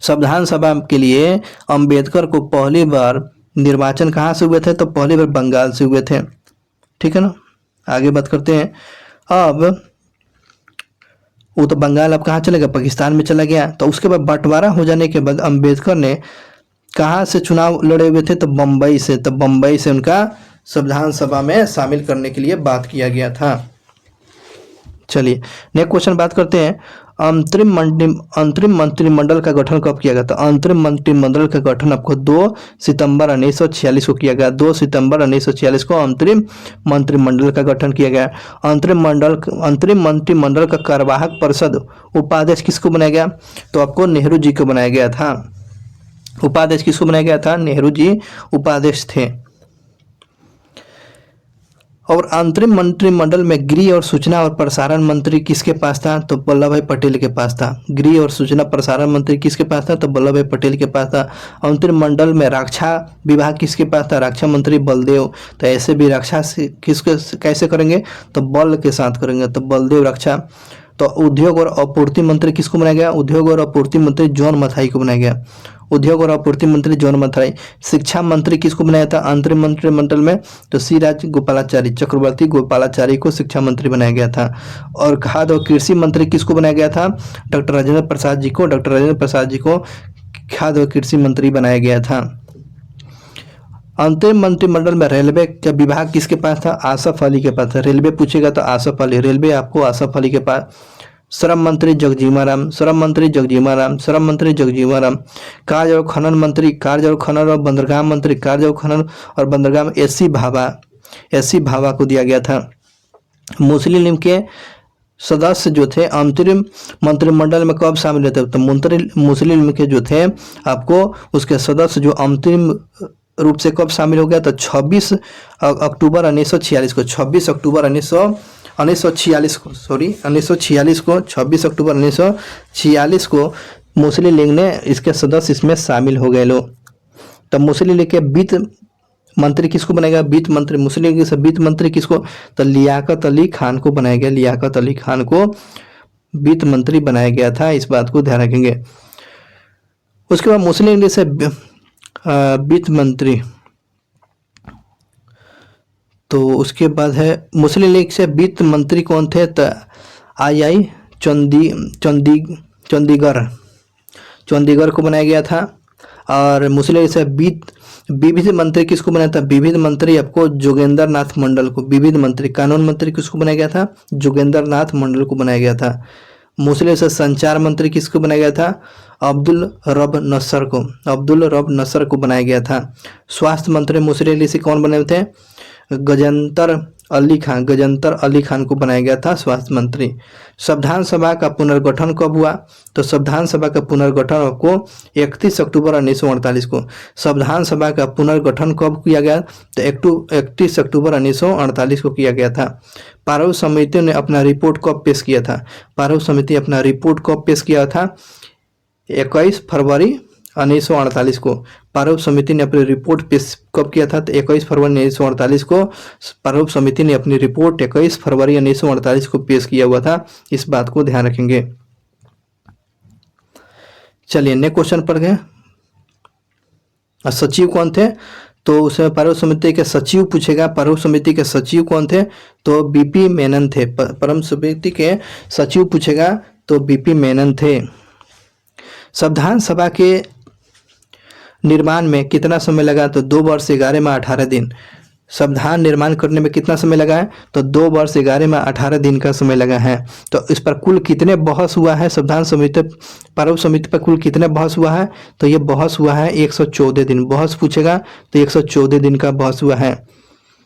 संविधान सभा के लिए अंबेडकर को पहली बार निर्वाचन कहाँ से हुए थे? तो पहली बार बंगाल से हुए थे। ठीक है ना, आगे बात करते हैं। अब वो तो बंगाल अब कहाँ चला गया? पाकिस्तान में चला गया। तो उसके बाद बंटवारा हो जाने के बाद अंबेडकर ने कहाँ से चुनाव लड़े हुए थे? तो बम्बई से। तो बम्बई से उनका संविधान सभा में शामिल करने के लिए बात किया गया था। चलिए नेक्स्ट क्वेश्चन बात करते हैं। अंतरिम मंत्रिमंडल का गठन कब किया गया? तो अंतरिम मंत्रिमंडल का गठन आपको 2 सितंबर 1946 को किया गया। 2 सितंबर 1946 को अंतरिम मंत्रिमंडल का गठन किया गया। अंतरिम मंत्रिमंडल का कार्यवाहक परिषद उपाध्यक्ष किसको बनाया गया? तो आपको नेहरू जी को बनाया गया था। उपाध्यक्ष किसको बनाया गया था? नेहरू जी उपाध्यक्ष थे। और अंतरिम मंत्रिमंडल में गृह और सूचना और प्रसारण मंत्री किसके पास था? तो वल्लभ भाई पटेल के पास था। गृह और सूचना प्रसारण मंत्री किसके पास था? तो वल्लभ भाई पटेल के पास था। अंतरिम मंडल में रक्षा विभाग किसके पास था? रक्षा मंत्री बलदेव। तो ऐसे भी रक्षा किसके कैसे करेंगे? तो बल के साथ करेंगे, तो बलदेव रक्षा। तो उद्योग और आपूर्ति मंत्री किसको बनाया गया? उद्योग और आपूर्ति मंत्री जॉन मथाई को बनाया गया। उद्योग और आपूर्ति मंत्री जॉन मथाई। शिक्षा मंत्री किसको बनाया था अंतरिम मंत्रिमंडल में? तो चक्रवर्ती गोपालाचारी को शिक्षा मंत्री बनाया गया था। और खाद्य और कृषि मंत्री किसको बनाया गया था? डॉक्टर राजेंद्र प्रसाद जी को खाद्य और कृषि मंत्री बनाया गया था। अंतरिम मंत्रिमंडल में रेलवे का विभाग किसके पास था? आसफ अली के पास था। रेलवे पूछेगा तो आसफ अली, रेलवे आपको आसफ अली के पास। श्रम मंत्री जगजीवन राम। कार्य और खनन मंत्री, कार्य और खनन और बंदरगाह मंत्री, कार्य और खनन और बंदरगाह में एस सी भाभा को दिया गया था। मुस्लिम लीग के सदस्य जो थे अंतरिम मंत्रिमंडल में कब शामिल होते? तो मुस्लिम लीग के जो थे आपको उसके सदस्य जो अंतरिम रूप से कब शामिल हो गया? तो 26 अक्टूबर 1946 को। 26 अक्टूबर 1946 को 26 अक्टूबर 1946 को मुस्लिम लीग ने इसके सदस्य इसमें शामिल हो गए लोग। तब मुस्लिम लीग के वित्त मंत्री किसको बनाया गया? वित्त मंत्री मुस्लिम लीग से वित्त मंत्री किसको? तो लियाकत अली खान को बनाया गया। लियाकत अली खान को वित्त मंत्री बनाया गया था, इस बात को ध्यान रखेंगे। उसके बाद मुस्लिम लीग से वित्त मंत्री, तो उसके बाद है मुस्लिम लीग से वित्त मंत्री कौन थे? तो आई चंडीगढ़ को बनाया गया था। और मुस्लिम लीग से विविध मंत्री किसको बनाया था? विविध मंत्री आपको जोगेंद्र नाथ मंडल को, विविध मंत्री कानून मंत्री किसको बनाया गया था? जोगेंद्र नाथ मंडल को बनाया गया था। मुस्लिम लीग से संचार मंत्री किसको बनाया गया था? अब्दुल रब नसर को बनाया गया था। स्वास्थ्य मंत्री मुस्लिम लीग से कौन बने थे? गजंतर अली खान को बनाया गया था स्वास्थ्य मंत्री। संविधान सभा का पुनर्गठन कब हुआ? तो संविधान सभा का पुनर्गठन आपको 31 अक्टूबर 1948 को, संविधान सभा का पुनर्गठन कब किया गया? तो 31 अक्टूबर 1948 को किया गया था। प्रारूप समिति ने अपना रिपोर्ट कब पेश किया था? प्रारूप समिति अपना रिपोर्ट कब पेश किया था? 21 फरवरी 1948 को प्रारूप समिति ने अपनी रिपोर्ट पेश कब किया था? तो 21 फरवरी 1948 को प्रारूप समिति ने अपनी रिपोर्ट 21 फरवरी 1948 को पेश किया हुआ था, इस बात को ध्यान रखेंगे। चलिए नेक्स्ट क्वेश्चन पर गए। सचिव कौन थे? तो उसमें प्रारूप समिति के सचिव पूछेगा। प्रारूप समिति के सचिव कौन थे? तो बीपी मेनन थे। प्रारूप समिति के सचिव पूछेगा तो बीपी मेनन थे। संविधान सभा के निर्माण में कितना समय लगा? तो 2 वर्ष 11 माह 18 दिन। संविधान निर्माण करने में कितना समय लगा है? तो 2 वर्ष 11 माह 18 दिन का समय लगा है। तो इस पर कुल कितने बहस हुआ है? संविधान समिति प्रारूप समिति पर कुल कितने बहस हुआ है? तो ये बहस हुआ है 114 दिन। बहस पूछेगा तो 114 दिन का बहस हुआ है।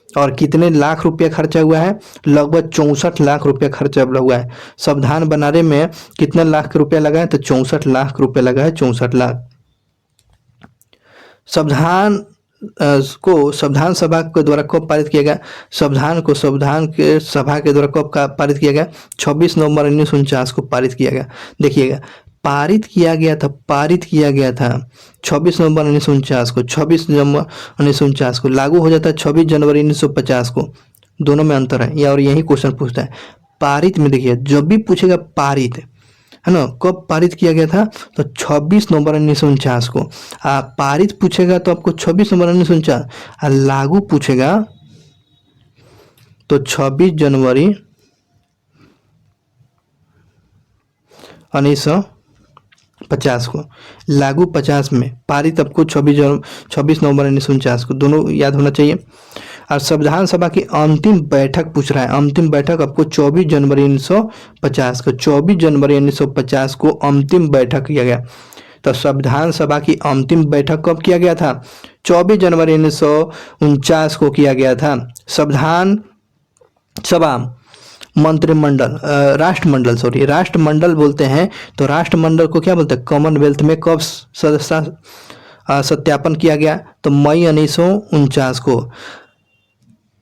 और कितने लाख रुपया खर्चा हुआ है? लगभग 64 लाख रुपया खर्चा हुआ है। संविधान बनाने में कितने लाख रुपया लगा है? तो 64 लाख रुपया लगा है, 64 लाख। संविधान सभा के द्वारा कब पारित किया गया? संविधान के सभा के द्वारा कब पारित किया गया? 26 नवंबर 1949 को पारित किया गया। देखिएगा पारित किया गया था 26 नवंबर 1949 को। 26 नवंबर 1949 को लागू हो जाता है 26 जनवरी 1950 को। दोनों में अंतर है, या और यही क्वेश्चन पूछता है। पारित में देखिए जब भी पूछेगा पारित है ना, कब पारित किया गया था? तो 26 नवंबर 1949 को। पारित पूछेगा तो आपको 26 नवंबर 1949। लागू पूछेगा तो 26 जनवरी 1950 को। लागू 50 में, पारित आपको 26 नवंबर 1949 को। दोनों याद होना चाहिए। और संविधान सभा की अंतिम बैठक पूछ रहा है। अंतिम बैठक आपको 24 जनवरी 1950 को। 24 जनवरी 1950 को अंतिम बैठक किया गया। तो संविधान सभा की अंतिम बैठक कब किया गया था? 24 जनवरी 1949 को किया गया था। संविधान सभा मंत्रिमंडल राष्ट्रमंडल बोलते हैं। तो राष्ट्रमंडल को क्या बोलते हैं? कॉमनवेल्थ में कब सत्यापन किया गया? तो मई 1949 को।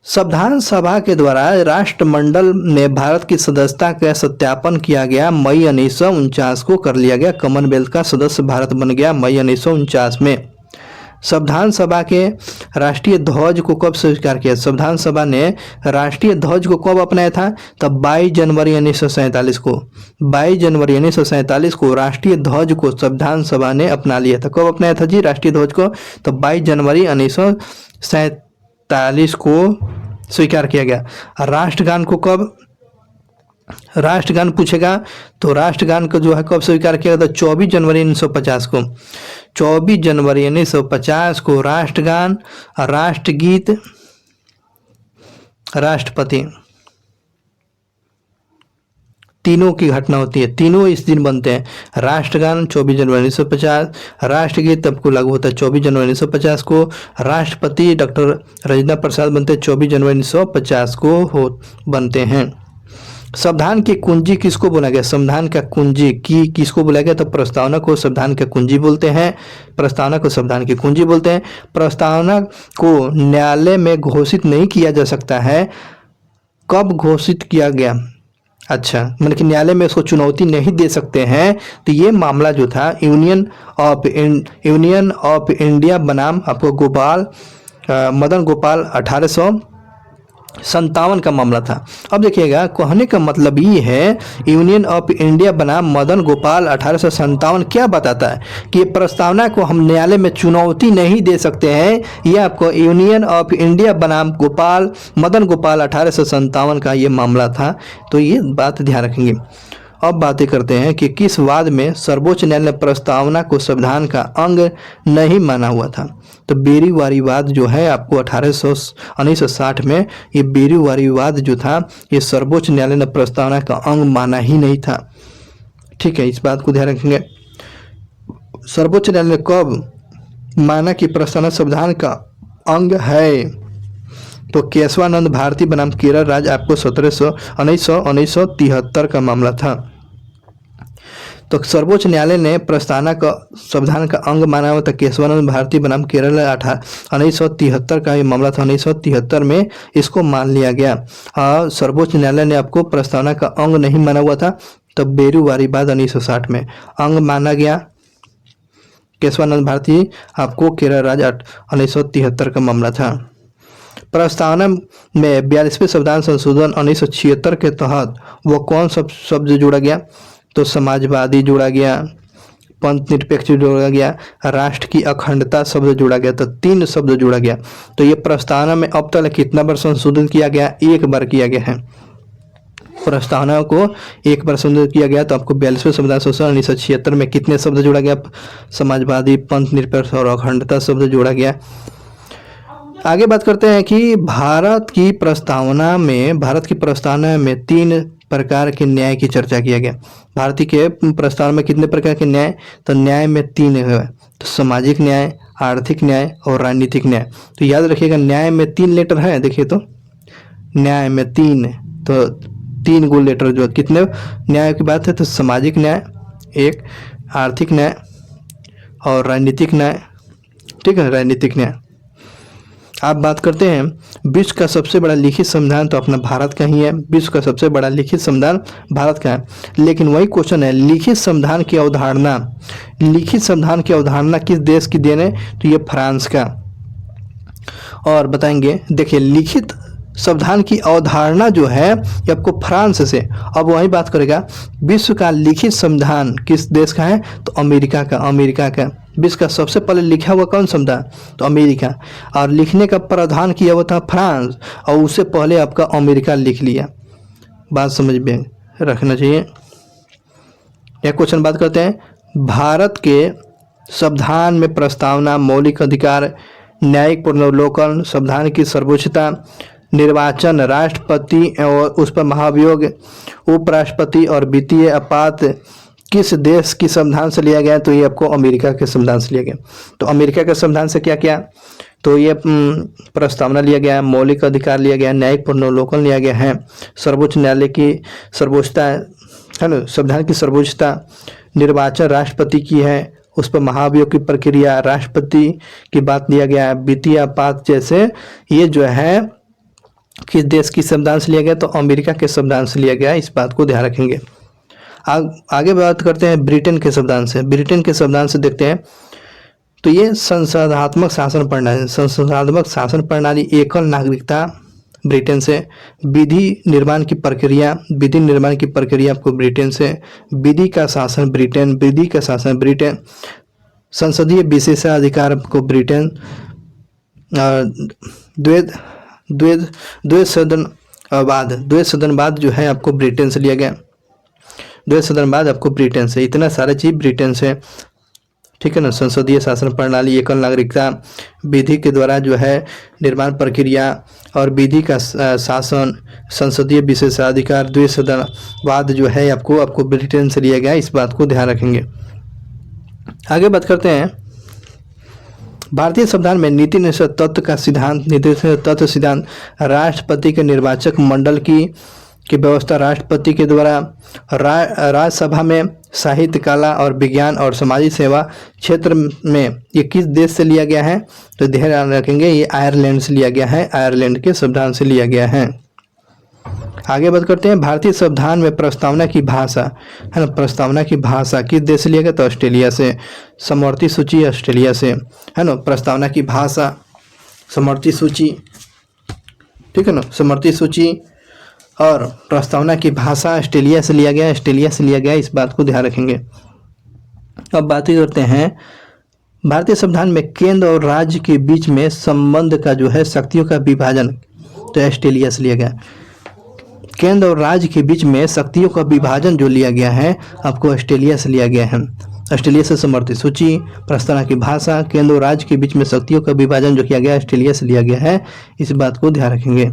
संविधान सभा के द्वारा राष्ट्रमंडल में भारत की सदस्यता का सत्यापन किया गया मई 1949 को कर लिया गया। कॉमनवेल्थ का सदस्य भारत बन गया मई 1949 में। संविधान सभा के राष्ट्रीय ध्वज को कब स्वीकार किया? संविधान सभा ने राष्ट्रीय ध्वज को कब अपनाया था? तब 22 जनवरी 1947 को। 22 जनवरी 1947 को राष्ट्रीय ध्वज को संविधान सभा ने अपना लिया था। कब अपनाया था जी राष्ट्रीय ध्वज को? तो 22 जनवरी 1947 को स्वीकार किया गया। राष्ट्रगान को कब? राष्ट्रगान पूछेगा तो राष्ट्रगान को जो है कब स्वीकार किया गया? 24 जनवरी 1950 को। 24 जनवरी 1950 को राष्ट्रगान, राष्ट्रगीत, राष्ट्रपति तीनों की घटना होती है। तीनों इस दिन बनते हैं। राष्ट्रगान 24 जनवरी 1950, राष्ट्रगीत तब को लागू होता है 24 जनवरी 1950 को। राष्ट्रपति डॉक्टर राजेंद्र प्रसाद बनते हैं 24 जनवरी 1950 को बनते हैं। संविधान की कुंजी किसको बोला गया? संविधान का कुंजी की किसको बोला गया? तो प्रस्तावना को संविधान का कुंजी बोलते हैं। प्रस्तावना को संविधान की कुंजी बोलते हैं। प्रस्तावना को न्यायालय में घोषित नहीं किया जा सकता है। कब घोषित किया गया? अच्छा, मतलब कि न्यायालय में इसको चुनौती नहीं दे सकते हैं। तो ये मामला जो था यूनियन ऑफ इंडिया बनाम आपको मदन गोपाल 1857 का मामला था। अब देखिएगा, कहने का मतलब ये है यूनियन ऑफ इंडिया बनाम मदन गोपाल 1857 क्या बताता है कि ये प्रस्तावना को हम न्यायालय में चुनौती नहीं दे सकते हैं। ये आपको यूनियन ऑफ इंडिया बनाम मदन गोपाल 1857 का ये मामला था। तो ये बात ध्यान रखेंगे। अब बातें करते हैं कि किस वाद में सर्वोच्च न्यायालय ने प्रस्तावना को संविधान का अंग नहीं माना हुआ था। तो बेरीवारी वाद जो है आपको 1960 में, ये बेरीवारी वाद जो था ये सर्वोच्च न्यायालय ने प्रस्तावना का अंग माना ही नहीं था। ठीक है, इस बात को ध्यान रखेंगे। सर्वोच्च न्यायालय ने कब माना कि प्रस्तावना संविधान का अंग है? तो केशवानंद भारती बनाम केरल राज्य आपको 1973 का मामला था। तो सर्वोच्च न्यायालय ने प्रस्तावना का संविधान का अंग माना हुआ था। केशवानंद भारती बनाम केरल 1973 का ये मामला था। 1973 में इसको मान लिया गया। सर्वोच्च न्यायालय ने आपको प्रस्तावना का अंग नहीं माना हुआ था। तो बेरूवारी बाद 1960 में अंग माना गया। केशवानंद भारती आपको केरल राज्य 1973 का मामला था। प्रस्तावना में 42वें संविधान संशोधन 1976 के तहत वो कौन सा शब्द जोड़ा गया? तो समाजवादी जोड़ा गया, पंथ निरपेक्ष जोड़ा गया, राष्ट्र की अखंडता शब्द जोड़ा गया। तो 3 शब्द जोड़ा गया। तो ये प्रस्तावना में अब तक कितना बार संशोधित किया गया? 1 बार किया गया है। प्रस्तावना को 1 बार संशोधित किया गया। तो आपको 42वें संविधान संशोधन 1976 में कितने शब्द जोड़ा गया? समाजवादी, पंथ निरपेक्ष और अखंडता शब्द जोड़ा गया। आगे बात करते हैं कि भारत की प्रस्तावना में 3 प्रकार के न्याय की चर्चा किया गया। भारतीय के प्रस्तावना में कितने प्रकार के न्याय? तो न्याय में 3 है। तो सामाजिक न्याय, आर्थिक न्याय और राजनीतिक न्याय। तो याद रखिएगा, न्याय में 3 लेटर है। देखिए तो न्याय में 3, तो 3 गो लेटर जो कितने न्याय की बात है? तो सामाजिक न्याय 1, आर्थिक न्याय और राजनीतिक न्याय। ठीक है, राजनीतिक न्याय। आप बात करते हैं विश्व का सबसे बड़ा लिखित संविधान तो अपना भारत का ही है। विश्व का सबसे बड़ा लिखित संविधान भारत का है। लेकिन वही क्वेश्चन है, लिखित संविधान की अवधारणा किस देश की देन है? तो ये फ्रांस का। और बताएंगे, देखिए लिखित संविधान की अवधारणा जो है ये आपको फ्रांस से। अब वही बात करेगा, विश्व का लिखित संविधान किस देश का है? तो अमेरिका का। विश्व का सबसे पहले लिखा हुआ कौन संविधान? तो अमेरिका। और लिखने का प्रावधान किया हुआ था फ्रांस, और उससे पहले आपका अमेरिका लिख लिया। बात समझ में रखना चाहिए। यह क्वेश्चन बात करते हैं, भारत के संविधान में प्रस्तावना, मौलिक अधिकार, न्यायिक पुनर्वलोकन, संविधान की सर्वोच्चता, निर्वाचन, राष्ट्रपति और उस पर महाभियोग, उपराष्ट्रपति और वित्तीय आपात किस देश की संविधान से लिया गया? तो ये आपको अमेरिका के संविधान से लिया गया। तो अमेरिका के संविधान से क्या किया? तो ये प्रस्तावना लिया गया, मौलिक अधिकार लिया गया, न्यायिक पुनर्वलोकन लिया गया है, सर्वोच्च न्यायालय की सर्वोच्चता है ना, संविधान की सर्वोच्चता, निर्वाचन राष्ट्रपति की है, उस पर महाभियोग की प्रक्रिया, राष्ट्रपति की बात लिया गया है, वित्तीय आपात जैसे ये जो है किस देश की संविधान से लिया गया? तो अमेरिका के संविधान से लिया गया। इस बात को ध्यान रखेंगे। आगे बात करते हैं ब्रिटेन के संविधान से। ब्रिटेन के संविधान से देखते हैं, तो ये संसदात्मक शासन प्रणाली, एकल नागरिकता ब्रिटेन से, विधि निर्माण की प्रक्रिया आपको ब्रिटेन से, विधि का शासन ब्रिटेन, संसदीय विशेषाधिकार आपको ब्रिटेन, द्वैध सदनवाद जो है आपको ब्रिटेन से लिया गया। द्वैध सदनवाद आपको ब्रिटेन से। इतना सारे चीज ब्रिटेन से। ठीक है ना, संसदीय शासन प्रणाली, एकल नागरिकता, विधि के द्वारा जो है निर्माण प्रक्रिया और विधि का शासन, संसदीय विशेषाधिकार, द्वैध सदनवाद जो है आपको ब्रिटेन से लिया गया। इस बात को ध्यान रखेंगे। आगे बात करते हैं, भारतीय संविधान में नीति निषेध तत्व सिद्धांत, राष्ट्रपति के निर्वाचक मंडल की व्यवस्था, राष्ट्रपति के द्वारा राज्यसभा में साहित्य, कला और विज्ञान और सामाजिक सेवा क्षेत्र में ये किस देश से लिया गया है? तो ध्यान रखेंगे, ये आयरलैंड से लिया गया है। आयरलैंड के संविधान से लिया गया है। आगे बात करते हैं भारतीय संविधान में प्रस्तावना की भाषा, है ना। प्रस्तावना की भाषा किस देश से लिया गया? तो ऑस्ट्रेलिया से। समवर्ती सूची ऑस्ट्रेलिया से, है ना। प्रस्तावना की भाषा समवर्ती सूची, ठीक है ना। समवर्ती सूची और प्रस्तावना की भाषा ऑस्ट्रेलिया से लिया गया, ऑस्ट्रेलिया से लिया गया, इस बात को ध्यान रखेंगे। अब बात करते हैं भारतीय संविधान में केंद्र और राज्य के बीच में संबंध का जो है शक्तियों का विभाजन, तो ऑस्ट्रेलिया से लिया गया। केंद्र और राज्य के बीच में शक्तियों का विभाजन जो लिया गया है आपको ऑस्ट्रेलिया से लिया गया है। ऑस्ट्रेलिया से समवर्ती सूची, प्रस्तावना की भाषा, केंद्र और राज्य के बीच में शक्तियों का विभाजन जो किया गया ऑस्ट्रेलिया से लिया गया है, इस बात को ध्यान रखेंगे।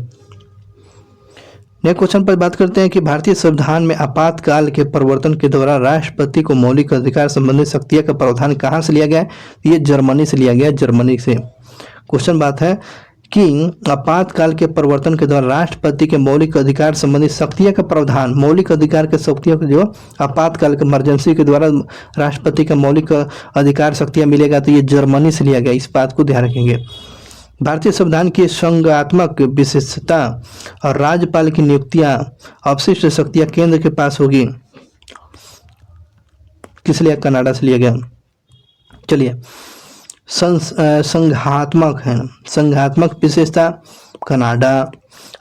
नेक्स्ट क्वेश्चन पर बात करते हैं कि भारतीय संविधान में आपातकाल के प्रवर्तन के दौरान राष्ट्रपति को मौलिक अधिकार संबंधी शक्तियों का प्रावधान कहाँ से लिया गया? ये जर्मनी से लिया गया, जर्मनी से। क्वेश्चन बात है कि आपातकाल के प्रवर्तन के दौरान राष्ट्रपति के मौलिक अधिकार संबंधी शक्तियों का प्रावधान, मौलिक अधिकार के शक्तियों को जो आपातकाल के इमरजेंसी के द्वारा राष्ट्रपति का मौलिक अधिकार शक्तियाँ मिलेगा, तो ये जर्मनी से लिया गया, इस बात को ध्यान रखेंगे। भारतीय संविधान की संघात्मक विशेषता और राज्यपाल की नियुक्तियां अवशिष्ट शक्तियां केंद्र के पास होगी, किस लिए? कनाडा से लिया गया। चलिए, संघात्मक है, संघात्मक विशेषता कनाडा।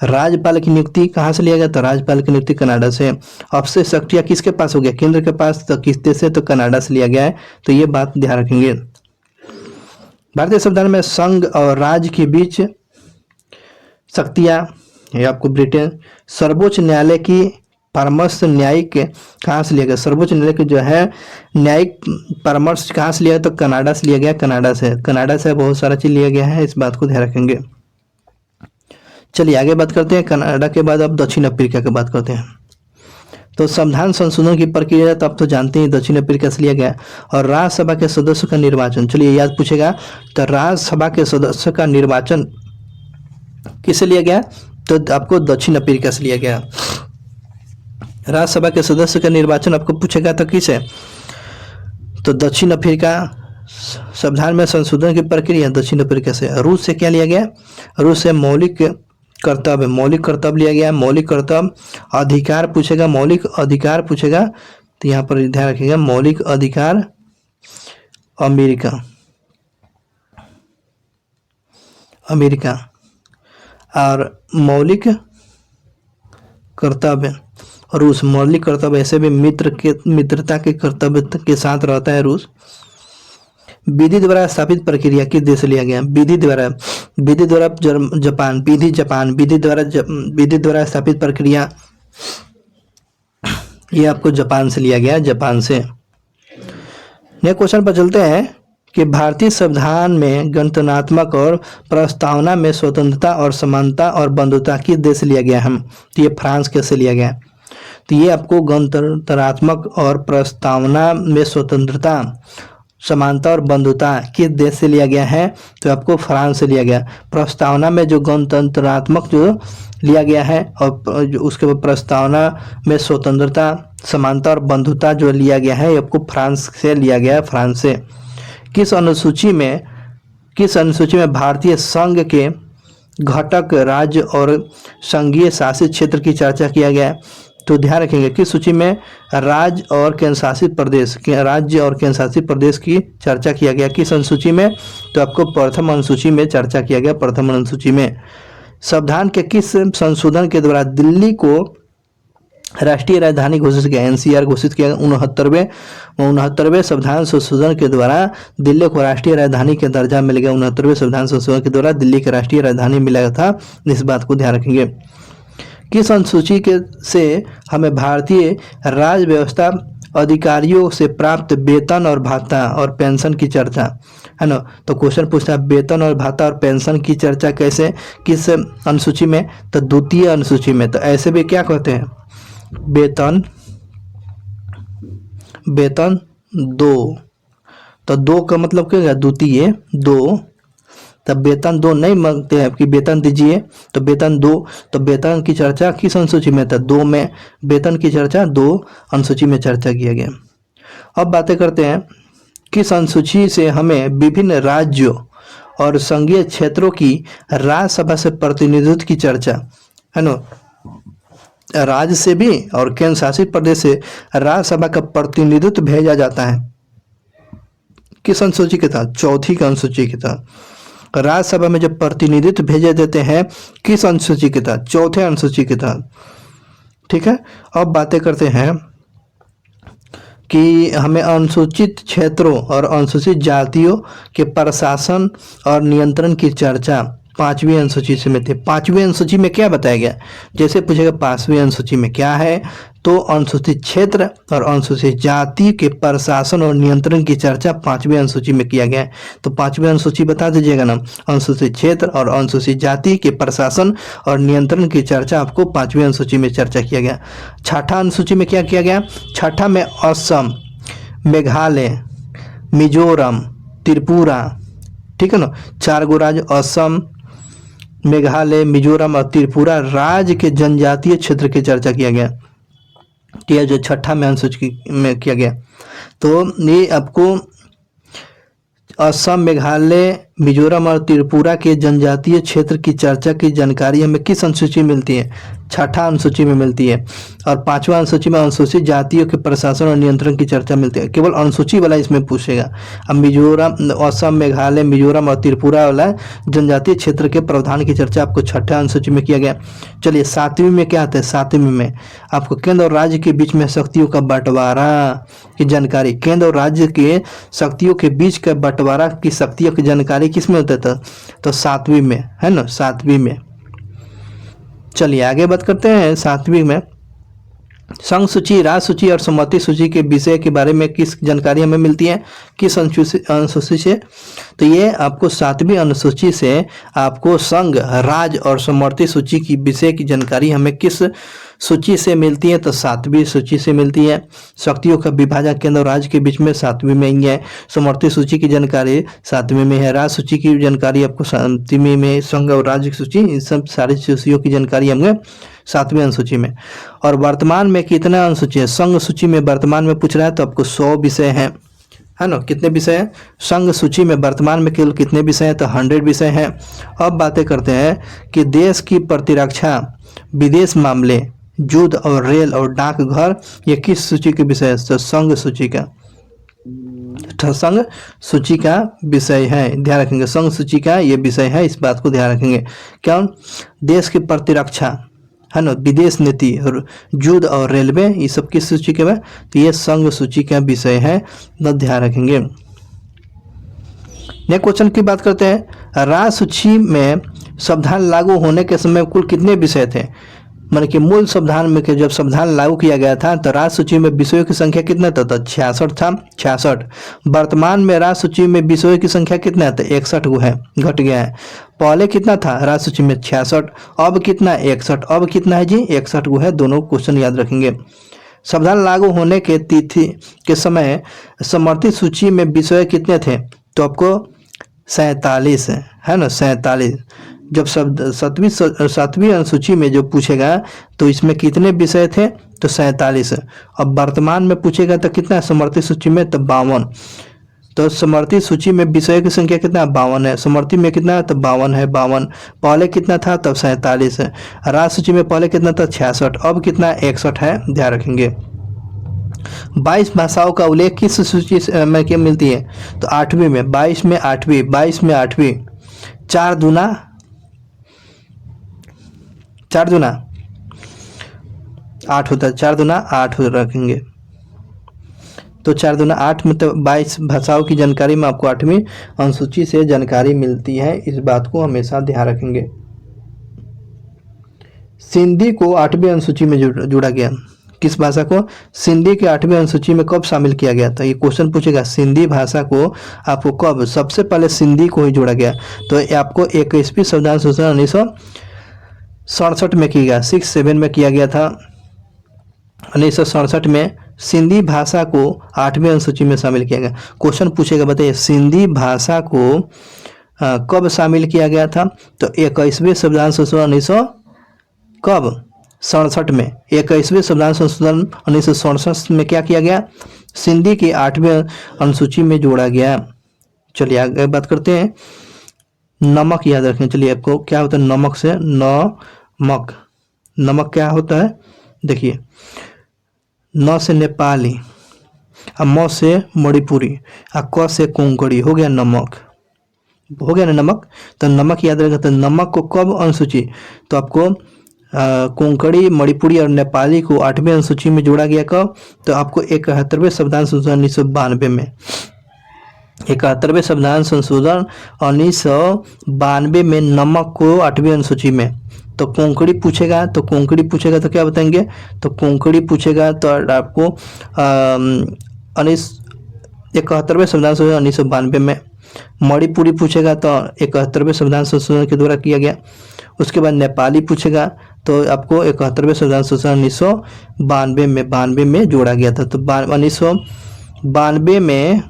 राज्यपाल की नियुक्ति कहाँ से लिया गया? तो राज्यपाल की नियुक्ति कनाडा से। अवशिष्ट शक्तियां किसके पास हो गया? केंद्र के पास। तो किस देश से? तो कनाडा से लिया गया है, तो ये बात ध्यान रखेंगे। भारतीय संविधान में संघ और राज्य के बीच शक्तियां, ये आपको ब्रिटेन। सर्वोच्च न्यायालय की परामर्श न्यायिक कहाँ से लिया गया? सर्वोच्च न्यायालय के जो है न्यायिक परामर्श कहाँ से लिया गया? तो कनाडा से लिया गया, कनाडा से। कनाडा से बहुत सारा चीज लिया गया है, इस बात को ध्यान रखेंगे। चलिए आगे बात करते हैं। कनाडा के बाद अब दक्षिण अफ्रीका की बात करते हैं। तो संविधान संशोधन की प्रक्रिया तो आप तो जानते हैं दक्षिण अफ्रीका से लिया गया। और राज्यसभा के सदस्यों का निर्वाचन, चलिए याद पूछेगा, तो राज्यसभा के सदस्यों का निर्वाचन किससे लिया गया? तो आपको दक्षिण अफ्रीका से लिया गया। राज्यसभा के सदस्य का निर्वाचन आपको पूछेगा तो किस है? तो दक्षिण अफ्रीका। संविधान में संशोधन की प्रक्रिया दक्षिण अफ्रीका से। रूस से क्या लिया गया? रूस से मौलिक कर्तव्य, मौलिक कर्तव्य लिया गया। मौलिक कर्तव्य, अधिकार पूछेगा, मौलिक अधिकार पूछेगा, तो यहाँ पर ध्यान रखिएगा मौलिक अधिकार अमेरिका, अमेरिका। और मौलिक कर्तव्य रूस। मौलिक कर्तव्य ऐसे भी मित्रता के कर्तव्य के साथ रहता है रूस। विधि द्वारा स्थापित प्रक्रिया किस देश से लिया गया? विधि द्वारा जापान, जापान। विधि द्वारा स्थापित प्रक्रिया ये आपको जापान से लिया गया, जापान से। नेक्स्ट क्वेश्चन पर चलते हैं कि भारतीय संविधान में गणतंत्रात्मक और प्रस्तावना में स्वतंत्रता और समानता और बंधुता किस देश से लिया गया? तो ये फ्रांस के से लिया गया। तो ये आपको गणतंत्रात्मक और प्रस्तावना में स्वतंत्रता, समानता और बंधुता किस देश से लिया गया है? तो आपको फ्रांस से लिया गया। प्रस्तावना में जो गणतंत्रात्मक जो लिया गया है और उसके बाद प्रस्तावना में स्वतंत्रता, समानता और बंधुता जो लिया गया है, ये आपको फ्रांस से लिया गया है, फ्रांस से। किस अनुसूची में भारतीय संघ के घटक राज्य और संघीय शासित क्षेत्र की चर्चा किया गया है? तो ध्यान रखेंगे किस सूची में? राज्य और केंद्रशासित प्रदेश, राज्य और केंद्रशासित प्रदेश की चर्चा किया गया। किस अनुसूची में? तो आपको प्रथम अनुसूची में चर्चा किया गया, प्रथम अनुसूची में। संविधान के किस संशोधन के द्वारा दिल्ली को राष्ट्रीय राजधानी घोषित किया? एनसीआर घोषित किया। 69वें संविधान संशोधन के द्वारा दिल्ली को राष्ट्रीय राजधानी का दर्जा मिल गया। 69वें संविधान संशोधन के द्वारा दिल्ली की राष्ट्रीय राजधानी मिला था, इस बात को ध्यान रखेंगे। किस अनुसूची के से हमें भारतीय राज्य व्यवस्था अधिकारियों से प्राप्त वेतन और भाता और पेंशन की चर्चा, है ना? तो क्वेश्चन पूछता है वेतन और भाता और पेंशन की चर्चा कैसे, किस अनुसूची में? तो द्वितीय अनुसूची में। तो ऐसे भी क्या कहते हैं? वेतन 2। तो 2 का मतलब क्या है? द्वितीय 2। तब वेतन 2 नहीं मांगते हैं कि वेतन दीजिए, तो वेतन 2। तो वेतन की चर्चा किस अनुसूची में? था 2 में। वेतन की चर्चा 2 अनुसूची में चर्चा किया गया। अब बातें करते हैं किस अनुसूची से हमें विभिन्न राज्यों और संघीय क्षेत्रों की राज्यसभा से प्रतिनिधित्व की चर्चा, है ना? राज्य से भी और केंद्र शासित प्रदेश से राज्यसभा का प्रतिनिधित्व भेजा जाता है। किस अनुसूची के तहत? चौथी का अनुसूची के तहत राज्यसभा में जब प्रतिनिधित्व भेजे देते हैं, किस अनुसूची के तहत? चौथे अनुसूची के तहत। ठीक है, अब बातें करते हैं कि हमें अनुसूचित क्षेत्रों और अनुसूचित जातियों के प्रशासन और नियंत्रण की चर्चा 5वीं अनुसूची से में थे। 5वीं अनुसूची में क्या बताया गया? जैसे पूछेगा 5वीं अनुसूची में क्या है, तो अनुसूचित क्षेत्र और अनुसूचित जाति के प्रशासन और नियंत्रण की चर्चा 5वीं अनुसूची में किया गया है। तो 5वीं अनुसूची बता दीजिएगा ना। अनुसूचित क्षेत्र और अनुसूचित जाति के प्रशासन और नियंत्रण की चर्चा आपको 5वीं अनुसूची में चर्चा किया गया। छठा अनुसूची में क्या किया गया? छठा में असम, मेघालय, मिजोरम, त्रिपुरा, ठीक है ना, 4 गो राज्य असम, मेघालय, मिजोरम और त्रिपुरा राज्य के जनजातीय क्षेत्र की चर्चा किया गया, जो छठा में अनुसूची में किया गया। तो ये आपको असम, मेघालय, मिजोरम और त्रिपुरा के जनजातीय क्षेत्र की चर्चा की जानकारी हमें किस अनुसूची में मिलती है? छठा अनुसूची में मिलती है। और 5वां अनुसूची में अनुसूचित जातियों के प्रशासन और नियंत्रण की चर्चा मिलती है। केवल अनुसूची वाला इसमें पूछेगा। अब मिजोरम, असम, मेघालय, मिजोरम और त्रिपुरा वाला जनजातीय क्षेत्र के प्रावधान की चर्चा आपको छठा अनुसूची में किया गया। चलिए 7वीं में क्या आता है? 7वीं में आपको केंद्र और राज्य के बीच में शक्तियों का बंटवारा की जानकारी। केंद्र और राज्य के शक्तियों के बीच का बंटवारा की शक्तियों की जानकारी किसमें होता था? तो 7वीं में, है ना, 7वीं में। चलिए आगे बात करते हैं 7वीं में। संघ सूची, राज्य सूची और सम्मति सूची के विषय के बारे में किस जानकारी हमें मिलती है? किस अनुसूची से? तो ये आपको 7वीं अनुसूची से आपको संघ, राज्य और सम्मति सूची की विषय की जानकारी हमें किस सूची से मिलती है? तो 7वीं सूची से मिलती है। शक्तियों का विभाजन केंद्र और राज्य के बीच में 7वीं में ही है। समर्थी सूची की जानकारी 7वीं में है। राज्य सूची की जानकारी आपको 7वीं में। संघ और राज्य की सूची, इन सब सारी सूचियों की जानकारी हमें 7वीं अनुसूची में। और वर्तमान में कितना अनुसूची है? संघ सूची में वर्तमान में पूछ रहा है तो आपको 100 विषय हैं, है ना। कितने विषय हैं? संघ सूची में वर्तमान में केवल कितने विषय हैं? तो 100 विषय हैं। अब बातें करते हैं कि देश की प्रतिरक्षा, विदेश मामले, युद्ध और रेल और डाकघर ये किस सूची के विषय है? तो संघ सूची का, संघ सूची का विषय है। ध्यान रखेंगे, संघ सूची का ये विषय है, इस बात को ध्यान रखेंगे। क्यों? देश की प्रतिरक्षा, है ना, विदेश नीति और युद्ध और रेलवे, ये सब किस सूची के में? तो ये संघ सूची का विषय है, तो ध्यान रखेंगे। नेक्स्ट क्वेश्चन की बात करते हैं। राज्य सूची में संविधान लागू होने के समय कुल कितने विषय थे? मान कि मूल संविधान में जब संविधान लागू किया गया था तो राज्य सूची में विषयों की संख्या कितना था? तो 66 था, 66। वर्तमान में राज्य सूची में विषयों की संख्या कितना है? तो 61 गो है, घट गया है। पहले कितना था राज्य सूची में? 66। अब कितना? 61। अब कितना है जी? 61 गो है। दोनों क्वेश्चन याद रखेंगे। संविधान लागू होने के तिथि के समय समर्थित सूची में विषय कितने थे? तो आपको 47 है ना, 47। जब शब्द 7वीं अनुसूची में जो पूछेगा तो इसमें कितने विषय थे? तो 47। अब वर्तमान में पूछेगा तो कितना समर्थित सूची में? तो 52। तो समर्थित सूची में विषय की संख्या कितना? 52 है। समर्थित में कितना है? तो 52 है, 52। पहले कितना था? तब 47 है। राज्य सूची में पहले कितना था? 66। अब कितना? 61 है, ध्यान रखेंगे। 22 भाषाओं का उल्लेख किस सूची में क्या मिलती है? तो 8वीं में। 22 में 8वीं, 22 में 8वीं। 4 दूना 8 होता है, 4 दूना 8 रखेंगे। तो 4 दूना 8 मतलब 22 भाषाओं की जानकारी में आपको 8वीं अनुसूची से जानकारी मिलती है, इस बात को हमेशा ध्यान रखेंगे। सिंधी को 8वीं अनुसूची में जोड़ा गया। किस भाषा को? सिंधी के 8वीं अनुसूची में कब शामिल किया गया? तो ये क्वेश्चन पूछेगा, सिंधी भाषा को आपको कब? सबसे पहले सिंधी को ही जोड़ा गया। तो आपको 21वीं संविधान संशोधन 1967 में किया गया, 67 में किया गया था। 1967 में सिंधी भाषा को 8वीं अनुसूची में शामिल किया गया। क्वेश्चन पूछेगा, बताइए सिंधी भाषा को कब शामिल किया गया था? तो 21वीं संविधान संशोधन 1967 में। 21वीं संविधान संशोधन 1967 में क्या किया गया? सिंधी की 8वीं अनुसूची में जोड़ा गया। चलिए आगे बात करते हैं। नमक याद रखें। चलिए आपको क्या होता है नमक से? नमक, नमक क्या होता है? देखिए, न से नेपाली, और म से मणिपुरी, और क से कोंकणी, हो गया नमक। हो गया ना नमक। तो नमक याद रखेगा। तो नमक को कब अनुसूची, तो आपको कोंकणी, मणिपुरी और नेपाली को 8वीं अनुसूची में जोड़ा गया कब, तो आपको 71वें संविधान संशोधन 1992 में। 71वें संविधान संशोधन 1992 में नमक को 8वीं अनुसूची में। तो कोंकणी पूछेगा, तो कोंकणी पूछेगा तो क्या बताएंगे, तो कोंकणी पूछेगा तो आपको 71वें संविधान संशोधन 1992 में। मणिपुरी पूछेगा तो 71वें संविधान संशोधन के द्वारा किया गया। उसके बाद नेपाली पूछेगा तो आपको 71वें संविधान संशोधन 1992 में जोड़ा गया था। तो 1992 में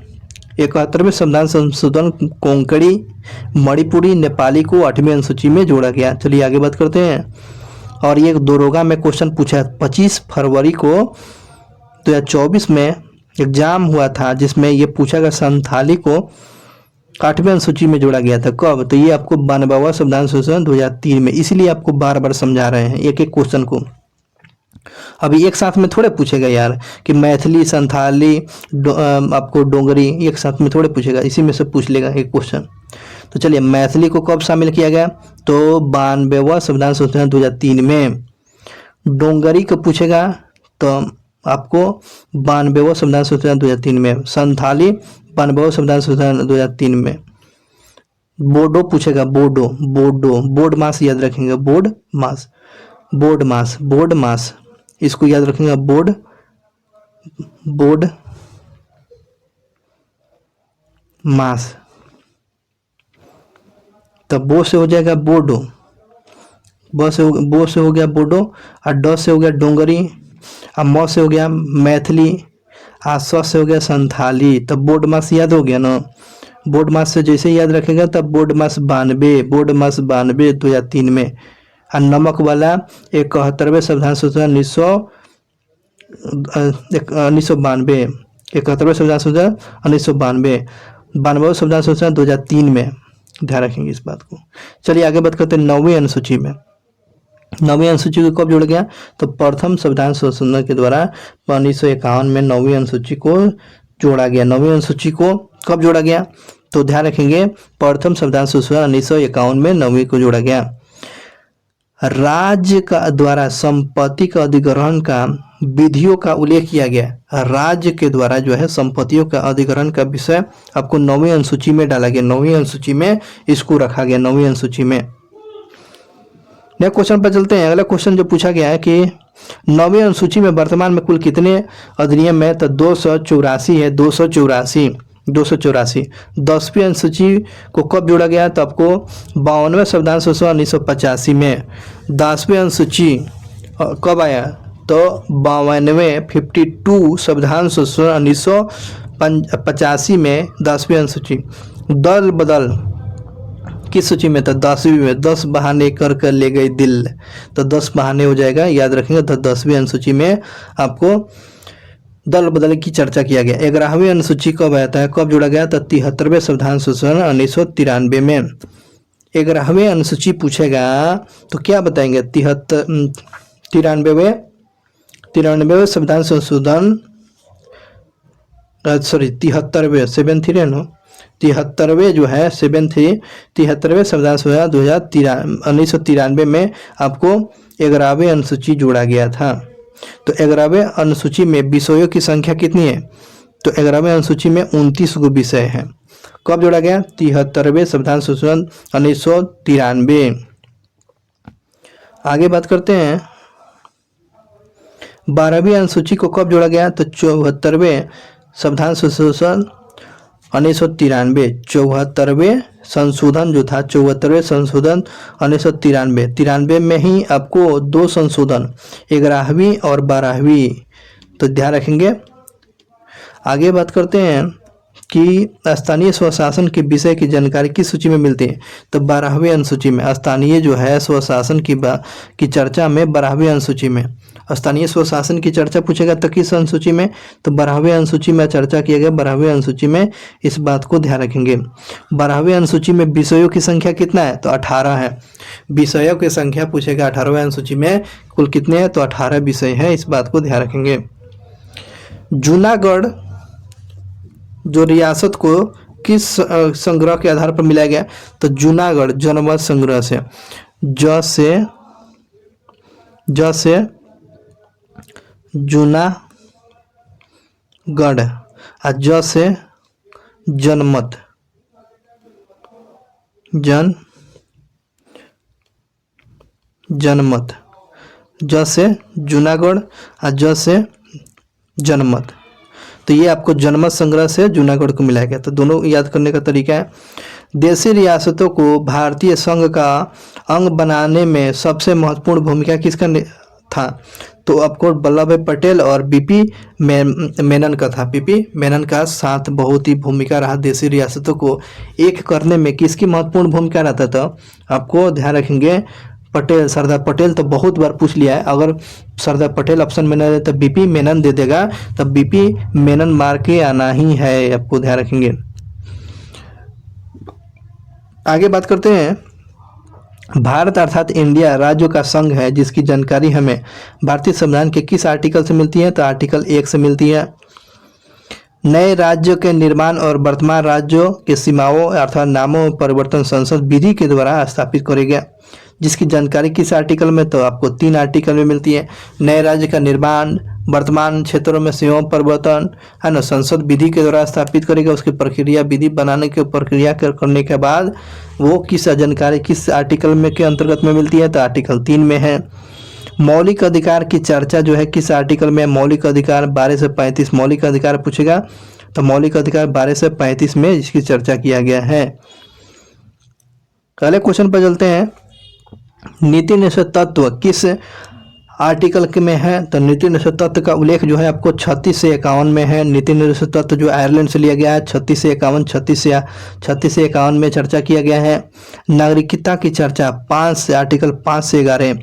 71वें संविधान संशोधन कोंकणी, मणिपुरी, नेपाली को 8वीं अनुसूची में जोड़ा गया। चलिए आगे बात करते हैं। और ये दरोगा में क्वेश्चन पूछा है। 25 फरवरी को 2024 में एग्जाम हुआ था, जिसमें ये पूछा गया संथाली को 8वीं अनुसूची में जोड़ा गया था। कब, तो ये आपको 92वां संविधान संशोधन 2003 में। इसीलिए आपको बार बार समझा रहे हैं एक एक क्वेश्चन को। अभी एक साथ में थोड़े पूछेगा यार कि मैथिली, संथाली, आपको डोंगरी एक साथ में थोड़े पूछेगा, इसी में से पूछ लेगा एक क्वेश्चन। तो चलिए, मैथिली को कब शामिल किया गया, तो 92वां संविधान संशोधन 2003 में। डोंगरी को पूछेगा तो आपको 92वां संविधान संशोधन 2003 में। संथाली 92वां संविधान संशोधन 2003 में। बोडो पूछेगा, बोडो, बोर्ड मास याद रखेंगे, बोर्ड मास, इसको याद रखेंगे, बोर्ड मास। तो बो से हो जाएगा बोडो, बो से हो गया बोडो, और ड से हो गया डोंगरी, और म से हो गया मैथिली, और स से हो गया संथाली। तो बोर्ड मास याद हो गया ना। बोर्ड मास से जैसे याद रखेगा तब बोर्ड मास 92 2003 में। और नमक वाला 71वें संविधान संशोधन 1992, 71वें संविधान संशोधन 1992, 92वां संविधान संशोधन 2003 में। ध्यान रखेंगे इस बात को। चलिए आगे बात करते हैं 9वीं अनुसूची में। 9वीं अनुसूची को कब जोड़ा गया, तो प्रथम संविधान संशोधन के द्वारा 1951 में 9वीं अनुसूची को जोड़ा गया। 9वीं अनुसूची को कब जोड़ा गया, तो ध्यान रखेंगे प्रथम संविधान संशोधन 1951 में 9वीं को जोड़ा गया। राज्य का द्वारा संपत्ति का अधिग्रहण का विधियों का उल्लेख किया गया। राज्य के द्वारा जो है संपत्तियों का अधिग्रहण का विषय आपको 9वीं अनुसूची में डाला गया। 9वीं अनुसूची में इसको रखा गया, 9वीं अनुसूची में। नेक्स्ट क्वेश्चन पर चलते हैं। अगला क्वेश्चन जो पूछा गया है कि 9वीं अनुसूची में वर्तमान में कुल कितने अधिनियम है, तो 284 है, 284। 10वीं अनुसूची को कब जोड़ा गया, तो आपको 52वें संविधान संशोधन 1985 में। 10वीं अनुसूची कब आया, तो 52वें 52 संविधान संशोधन 1985 में 10वीं अनुसूची। दल बदल किस सूची में था, 10वीं में। 10 बहाने कर ले गई दिल, तो 10 बहाने हो जाएगा, याद रखेंगे। तो 10वीं अनुसूची में आपको दल बदल की चर्चा किया गया। 11वीं अनुसूची कब आता है, कब जोड़ा गया, तो 73वें संविधान संशोधन 1993 में। 11वीं अनुसूची पूछेगा तो क्या बताएंगे, 93वें संविधान संशोधन, सॉरी 73वें 73वें जो है 73वें संविधान संशोधन 1993 में आपको 11वीं अनुसूची जोड़ा गया था। तो 11वें अनुसूची में विषयों की संख्या कितनी है, तो 11वें अनुसूची में 29 गो विषय हैं। कब जोड़ा गया, 73वें संविधान संशोधन 1993। आगे बात करते हैं 12वीं अनुसूची को कब जोड़ा गया, तो 74वें संविधान संशोधन 1993। 74वें संशोधन जो था, 74वें संशोधन 1993 में ही आपको 2 संशोधन, 11वीं और 12वीं, तो ध्यान रखेंगे। आगे बात करते हैं कि स्थानीय स्वशासन के विषय की जानकारी किस सूची में मिलती है? तो 12वें अनुसूची में। स्थानीय जो है स्वशासन की चर्चा में 12वें अनुसूची में। स्थानीय स्वशासन की चर्चा पूछेगा तो किस अनुसूची में? तो 12वें अनुसूची में चर्चा किया गया। 12वें अनुसूची में इस बात को ध्यान रखेंगे। 12वें अनुसूची में विषयों की संख्या कितना है? तो 18 है। विषयों की संख्या पूछेगा 18वें अनुसूची में कुल कितने हैं? तो 18 विषय हैं, इस बात को ध्यान रखेंगे। जूनागढ़ जो रियासत को किस संग्रह के आधार पर मिलाया गया? तो जूनागढ़ जनमत संग्रह से। ज से जूनागढ़ और ज से जनमत, जनमत। ज से जूनागढ़ और ज से जनमत। तो ये आपको जनमत संग्रह से जूनागढ़ को मिलाया गया। तो दोनों याद करने का तरीका है। देशी रियासतों को भारतीय संघ का अंग बनाने में सबसे महत्वपूर्ण भूमिका किसका था? तो आपको वल्लभ भाई पटेल और बीपी मेनन का था। बीपी मेनन का साथ बहुत ही भूमिका रहा। देशी रियासतों को एक करने में किसकी महत्वपूर्ण भूमिका रहता था? आपको ध्यान रखेंगे पटेल, सरदार पटेल। तो बहुत बार पूछ लिया है, अगर सरदार पटेल ऑप्शन में न दे तो बीपी मेनन दे देगा, तब बीपी मेनन मार के आना ही है, आपको ध्यान रखेंगे। आगे बात करते हैं। भारत अर्थात इंडिया राज्यों का संघ है जिसकी जानकारी हमें भारतीय संविधान के किस आर्टिकल से मिलती है? तो आर्टिकल 1 से मिलती है। नए राज्यों के निर्माण और वर्तमान राज्यों के सीमाओं अर्थात नामों में परिवर्तन संसद विधि के द्वारा स्थापित करेगा गया, जिसकी जानकारी किस आर्टिकल में? तो आपको 3 आर्टिकल में मिलती है। नए राज्य का निर्माण, वर्तमान क्षेत्रों में सीमाओं परिवर्तन, है ना, संसद विधि के द्वारा स्थापित करेगा। उसकी प्रक्रिया, विधि बनाने की प्रक्रिया करने के बाद वो किस जानकारी किस आर्टिकल में के अंतर्गत में मिलती है? तो आर्टिकल 3 में है। मौलिक अधिकार की चर्चा जो है किस आर्टिकल में? मौलिक अधिकार 12 से 35। मौलिक अधिकार पूछेगा तो मौलिक अधिकार 12 से 35 में इसकी चर्चा किया गया है। अगले क्वेश्चन पर चलते हैं। नीति निषेध तत्व किस आर्टिकल के में है? तो नीति निषेध तत्व का उल्लेख जो है आपको 36 से 51 में है। नीति निषेध तत्व जो आयरलैंड से लिया गया है 36 से 51 में चर्चा किया गया है। नागरिकता की चर्चा 5 से आर्टिकल 5 से 11।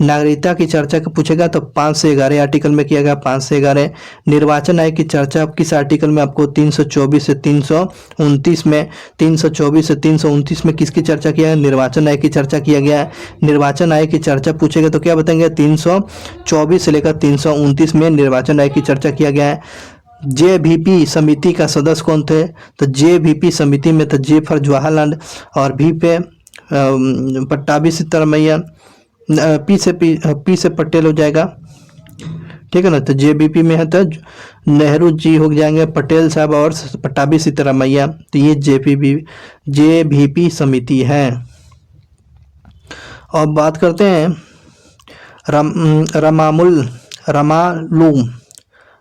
नागरिकता की चर्चा का पूछेगा तो 5 से 11 आर्टिकल में किया गया, 5 से 11। निर्वाचन आयोग की चर्चा किस आर्टिकल में? आपको 324 से 329 में। 324 से 329 में किसकी चर्चा किया है? निर्वाचन आयोग की चर्चा किया गया है। निर्वाचन आयोग की चर्चा पूछेगा तो क्या बताएंगे? 324 से लेकर 329 में निर्वाचन आयोग की चर्चा किया गया है। जेवीपी समिति का सदस्य कौन थे? तो जेवीपी समिति में तो जे फॉर जवाहरलाल और भी पे पट्टाभी सिद्धरामैया, पी से पटेल हो जाएगा, ठीक है ना। तो जेबीपी में है तो नेहरू जी हो जाएंगे, पटेल साहब और पट्टाभी सिद्धरामैया। तो ये जेवीपी समिति है। और बात करते हैं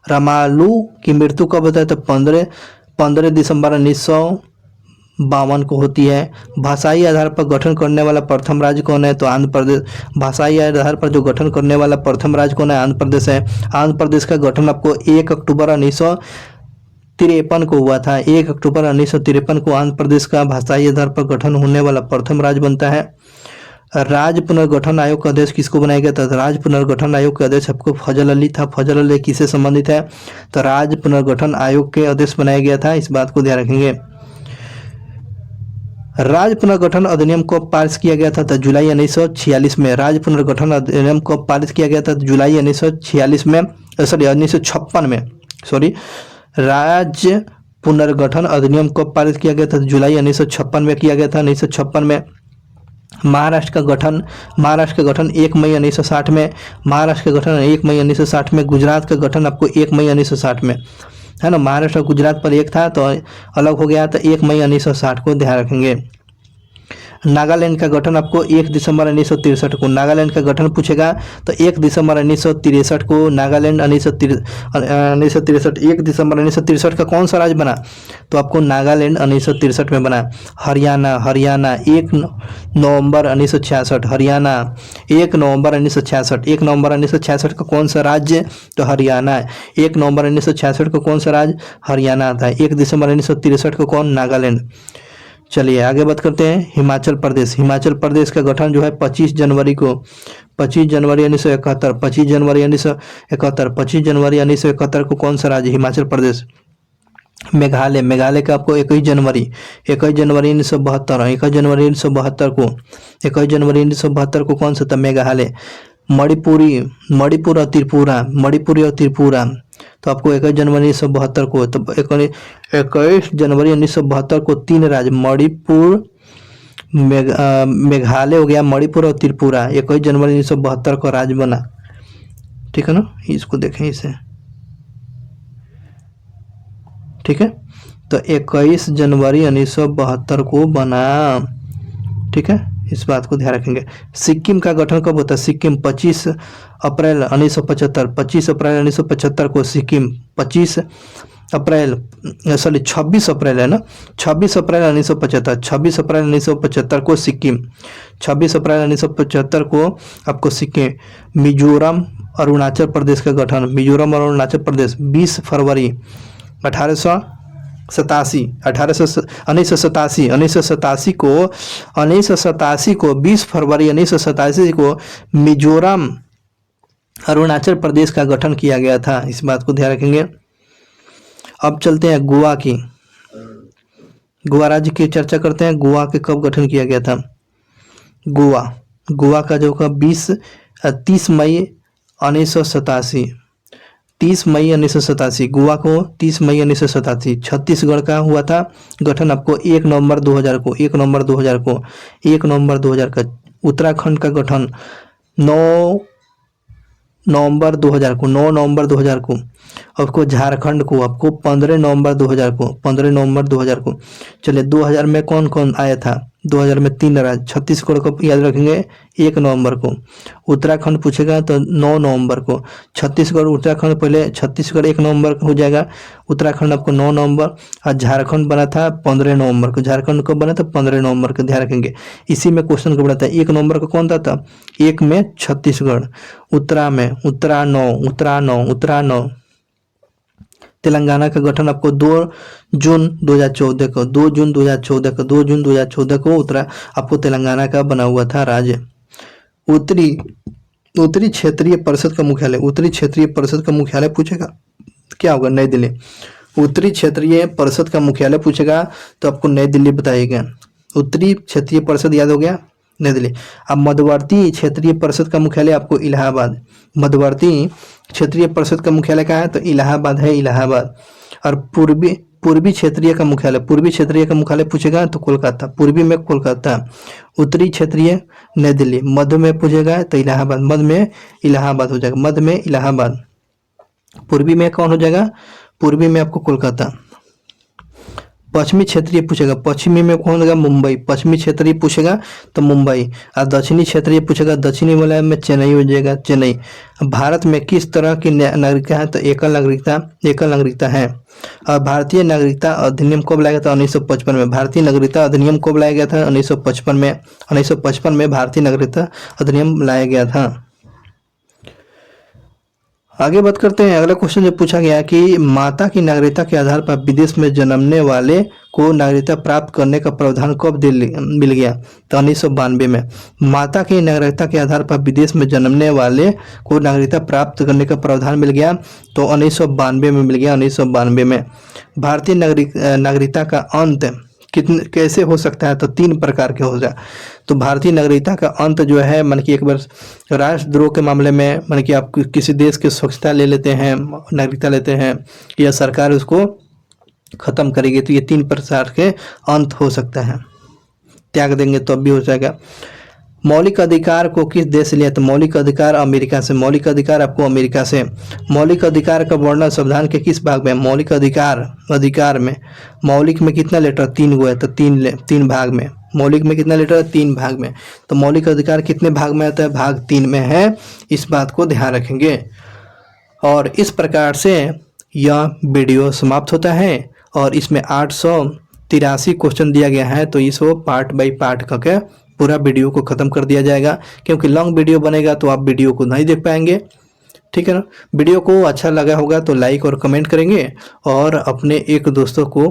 रमालू की मृत्यु कब होता है? तो 15 दिसंबर 1952 को होती है। भाषाई आधार पर गठन करने वाला प्रथम राज्य कौन है? तो आंध्र प्रदेश। भाषाई आधार पर जो गठन करने वाला प्रथम राज्य कौन है? आंध्र प्रदेश है। आंध्र प्रदेश का गठन आपको 1 अक्टूबर 1953 को हुआ था। 1 अक्टूबर 1953 को आंध्र प्रदेश का भाषाई आधार पर गठन होने वाला प्रथम राज्य बनता है। राज्य पुनर्गठन आयोग का अध्यक्ष किसको बनाया गया था? राज्य पुनर्गठन आयोग के अध्यक्ष आपको फजल अली था। फजल अली किससे संबंधित है? तो राज्य पुनर्गठन आयोग के अध्यक्ष बनाया गया था, इस बात को ध्यान रखेंगे। राज्य पुनर्गठन अधिनियम को पारित किया गया था तो जुलाई 1946 में। राज्य पुनर्गठन अधिनियम को पारित किया गया था जुलाई 1946 में, 1956 में, सॉरी। राज्य पुनर्गठन अधिनियम को पारित किया गया था जुलाई 1956 में किया गया था। 1956 में महाराष्ट्र का गठन 1 मई 1960 में। महाराष्ट्र का गठन 1 मई 1960 में। गुजरात का गठन आपको 1 मई 1960 में, है ना। महाराष्ट्र और गुजरात पर एक था तो अलग हो गया, तो 1 मई 1960 को ध्यान रखेंगे। नागालैंड का गठन आपको 1 दिसंबर 1963 को, नागालैंड का गठन पूछेगा तो 1 दिसंबर 1963 को नागालैंड 1963 1 दिसंबर 1963 का कौन सा राज्य बना, तो आपको नागालैंड 1963 में बना। हरियाणा 1 नवंबर 1966, हरियाणा 1 नवंबर 1966, 1 नवंबर 1966 का कौन सा राज्य, तो हरियाणा है। 1 नवंबर 1966 को कौन सा राज्य, हरियाणा था। 1 दिसंबर 1963 को कौन, नागालैंड। चलिए आगे बात करते हैं हिमाचल प्रदेश। हिमाचल प्रदेश का गठन जो है 25 जनवरी को, 25 जनवरी 1971, 25 जनवरी 1971, 25 जनवरी 1971 को कौन सा राज्य, हिमाचल प्रदेश। मेघालय, मेघालय का आपको 21 जनवरी 1972, 21 जनवरी 1972 को, 21 जनवरी 1972 को कौन सा था, मेघालय। मणिपुर और त्रिपुरा, मणिपुरी और त्रिपुरा तो आपको 21 जनवरी 1972 को, तो 21 जनवरी 1972 को 3 राज्य मणिपुर, मेघालय हो गया, मणिपुर और त्रिपुरा 21 जनवरी 1972 को राज्य बना। ठीक है ना, इसको देखें इसे, ठीक है। तो 21 जनवरी 1972 को बना, ठीक है, इस बात को ध्यान रखेंगे। सिक्किम का गठन कब होता है, सिक्किम 25 अप्रैल 1975, 25 अप्रैल 1975 को सिक्किम, 26 अप्रैल है ना, 26 अप्रैल 1975, 26 अप्रैल 1975 को सिक्किम, 26 अप्रैल 1975 को आपको सिक्किम। मिजोरम अरुणाचल प्रदेश का गठन, मिजोरम और अरुणाचल प्रदेश 20 फरवरी 1987 को 20 फरवरी 1987 को मिजोरम अरुणाचल प्रदेश का गठन किया गया था। इस बात को ध्यान रखेंगे। अब चलते हैं गोवा की, गोवा राज्य की चर्चा करते हैं। गोवा के कब गठन किया गया था, गोवा का जो का 30 मई 1987, 30 मई 1987 गोवा को 30 मई 1987। छत्तीसगढ़ का हुआ था गठन आपको 1 नवंबर 2000 को, 1 नवंबर 2000 को, 1 नवंबर 2000 का। उत्तराखंड का गठन 9 नवंबर 2000 को, 9 नवंबर 2000 को। आपको झारखंड को आपको 15 नवंबर 2000 को, 15 नवंबर 2000 को। चलिए 2000 में कौन कौन आया था, 2000 में 3 राज्य। छत्तीसगढ़ को याद रखेंगे 1 नवंबर को, उत्तराखंड पूछेगा तो 9 नवंबर को। छत्तीसगढ़ उत्तराखंड पहले, छत्तीसगढ़ 1 नवंबर को हो जाएगा, उत्तराखंड आपको 9 नवंबर, और झारखंड बना था 15 नवंबर को। झारखंड कब बना था, 15 नवंबर को, ध्यान रखेंगे। इसी में क्वेश्चन को बढ़ाता है। 1 नवंबर को कौन था, 1 में छत्तीसगढ़, उत्तरा में उत्तरा 9। तेलंगाना का गठन आपको 2 जून 2014 को, 2 जून 2014 को उत्तरा आपको तेलंगाना का बना हुआ था राज्य। उत्तरी क्षेत्रीय परिषद का मुख्यालय, उत्तरी क्षेत्रीय परिषद का मुख्यालय पूछेगा क्या होगा, नई दिल्ली। उत्तरी क्षेत्रीय परिषद का मुख्यालय पूछेगा तो आपको नई दिल्ली बताइएगा। उत्तरी क्षेत्रीय परिषद याद हो गया, नई दिल्ली। अब मध्यवर्ती क्षेत्रीय परिषद का मुख्यालय आपको इलाहाबाद, मध्यवर्ती क्षेत्रीय परिषद का मुख्यालय कहाँ है, तो इलाहाबाद है, इलाहाबाद। और पूर्वी क्षेत्रीय का मुख्यालय पूछेगा तो कोलकाता, पूर्वी में कोलकाता। उत्तरी क्षेत्रीय नई दिल्ली, मध्य में पूछेगा तो इलाहाबाद, मध्य में इलाहाबाद हो जाएगा, मध्य में इलाहाबाद। पूर्वी में कौन हो जाएगा, पूर्वी में आपको कोलकाता। पश्चिमी क्षेत्रीय पूछेगा, पश्चिमी में कौन होगा, मुंबई, पश्चिमी क्षेत्रीय पूछेगा तो मुंबई। और दक्षिणी क्षेत्रीय पूछेगा, दक्षिणी वाला में चेन्नई हो जाएगा, चेन्नई। भारत में किस तरह की नागरिकता है, तो एकल नागरिकता है। और भारतीय नागरिकता अधिनियम कब लाया गया था, 1955 में। भारतीय नागरिकता अधिनियम कब लाया गया था, 1955 में। 1955 में भारतीय नागरिकता अधिनियम लाया गया था। आगे बात करते हैं। अगला क्वेश्चन जो पूछा गया कि माता की नागरिकता के आधार पर विदेश में जन्मने वाले को नागरिकता प्राप्त करने का प्रावधान कब मिल गया, तो 1992 में। माता की नागरिकता के आधार पर विदेश में जन्मने वाले को नागरिकता प्राप्त करने का प्रावधान मिल गया तो 1992 में मिल गया, 1992 में। भारतीय नागरिकता का अंत कैसे हो सकता है, तो 3 प्रकार के हो जाए। तो भारतीय नागरिकता का अंत जो है, मान कि एक बार राष्ट्रद्रोह के मामले में, मान कि आप किसी देश की स्वच्छता ले लेते हैं, नागरिकता लेते हैं, या सरकार उसको खत्म करेगी, तो ये 3 प्रकार के अंत हो सकता है। त्याग देंगे तो अब भी हो जाएगा। मौलिक अधिकार को किस देश से लिया, तो मौलिक अधिकार अमेरिका से। मौलिक अधिकार आपको अमेरिका से। मौलिक अधिकार का वर्णन संविधान के किस भाग में, मौलिक अधिकार में मौलिक में कितना लेटर, 3 गो है, तो 3 भाग में। मौलिक में कितना लेटर है, 3 भाग में। तो मौलिक अधिकार कितने भाग में आता है, भाग 3 में है, इस बात को ध्यान रखेंगे। और इस प्रकार से यह वीडियो समाप्त होता है और इसमें 883 क्वेश्चन दिया गया है, तो इसको पार्ट बाय पार्ट करके पूरा वीडियो को ख़त्म कर दिया जाएगा, क्योंकि लॉन्ग वीडियो बनेगा तो आप वीडियो को नहीं देख पाएंगे। ठीक है ना। वीडियो को अच्छा लगा होगा तो लाइक और कमेंट करेंगे और अपने एक दोस्तों को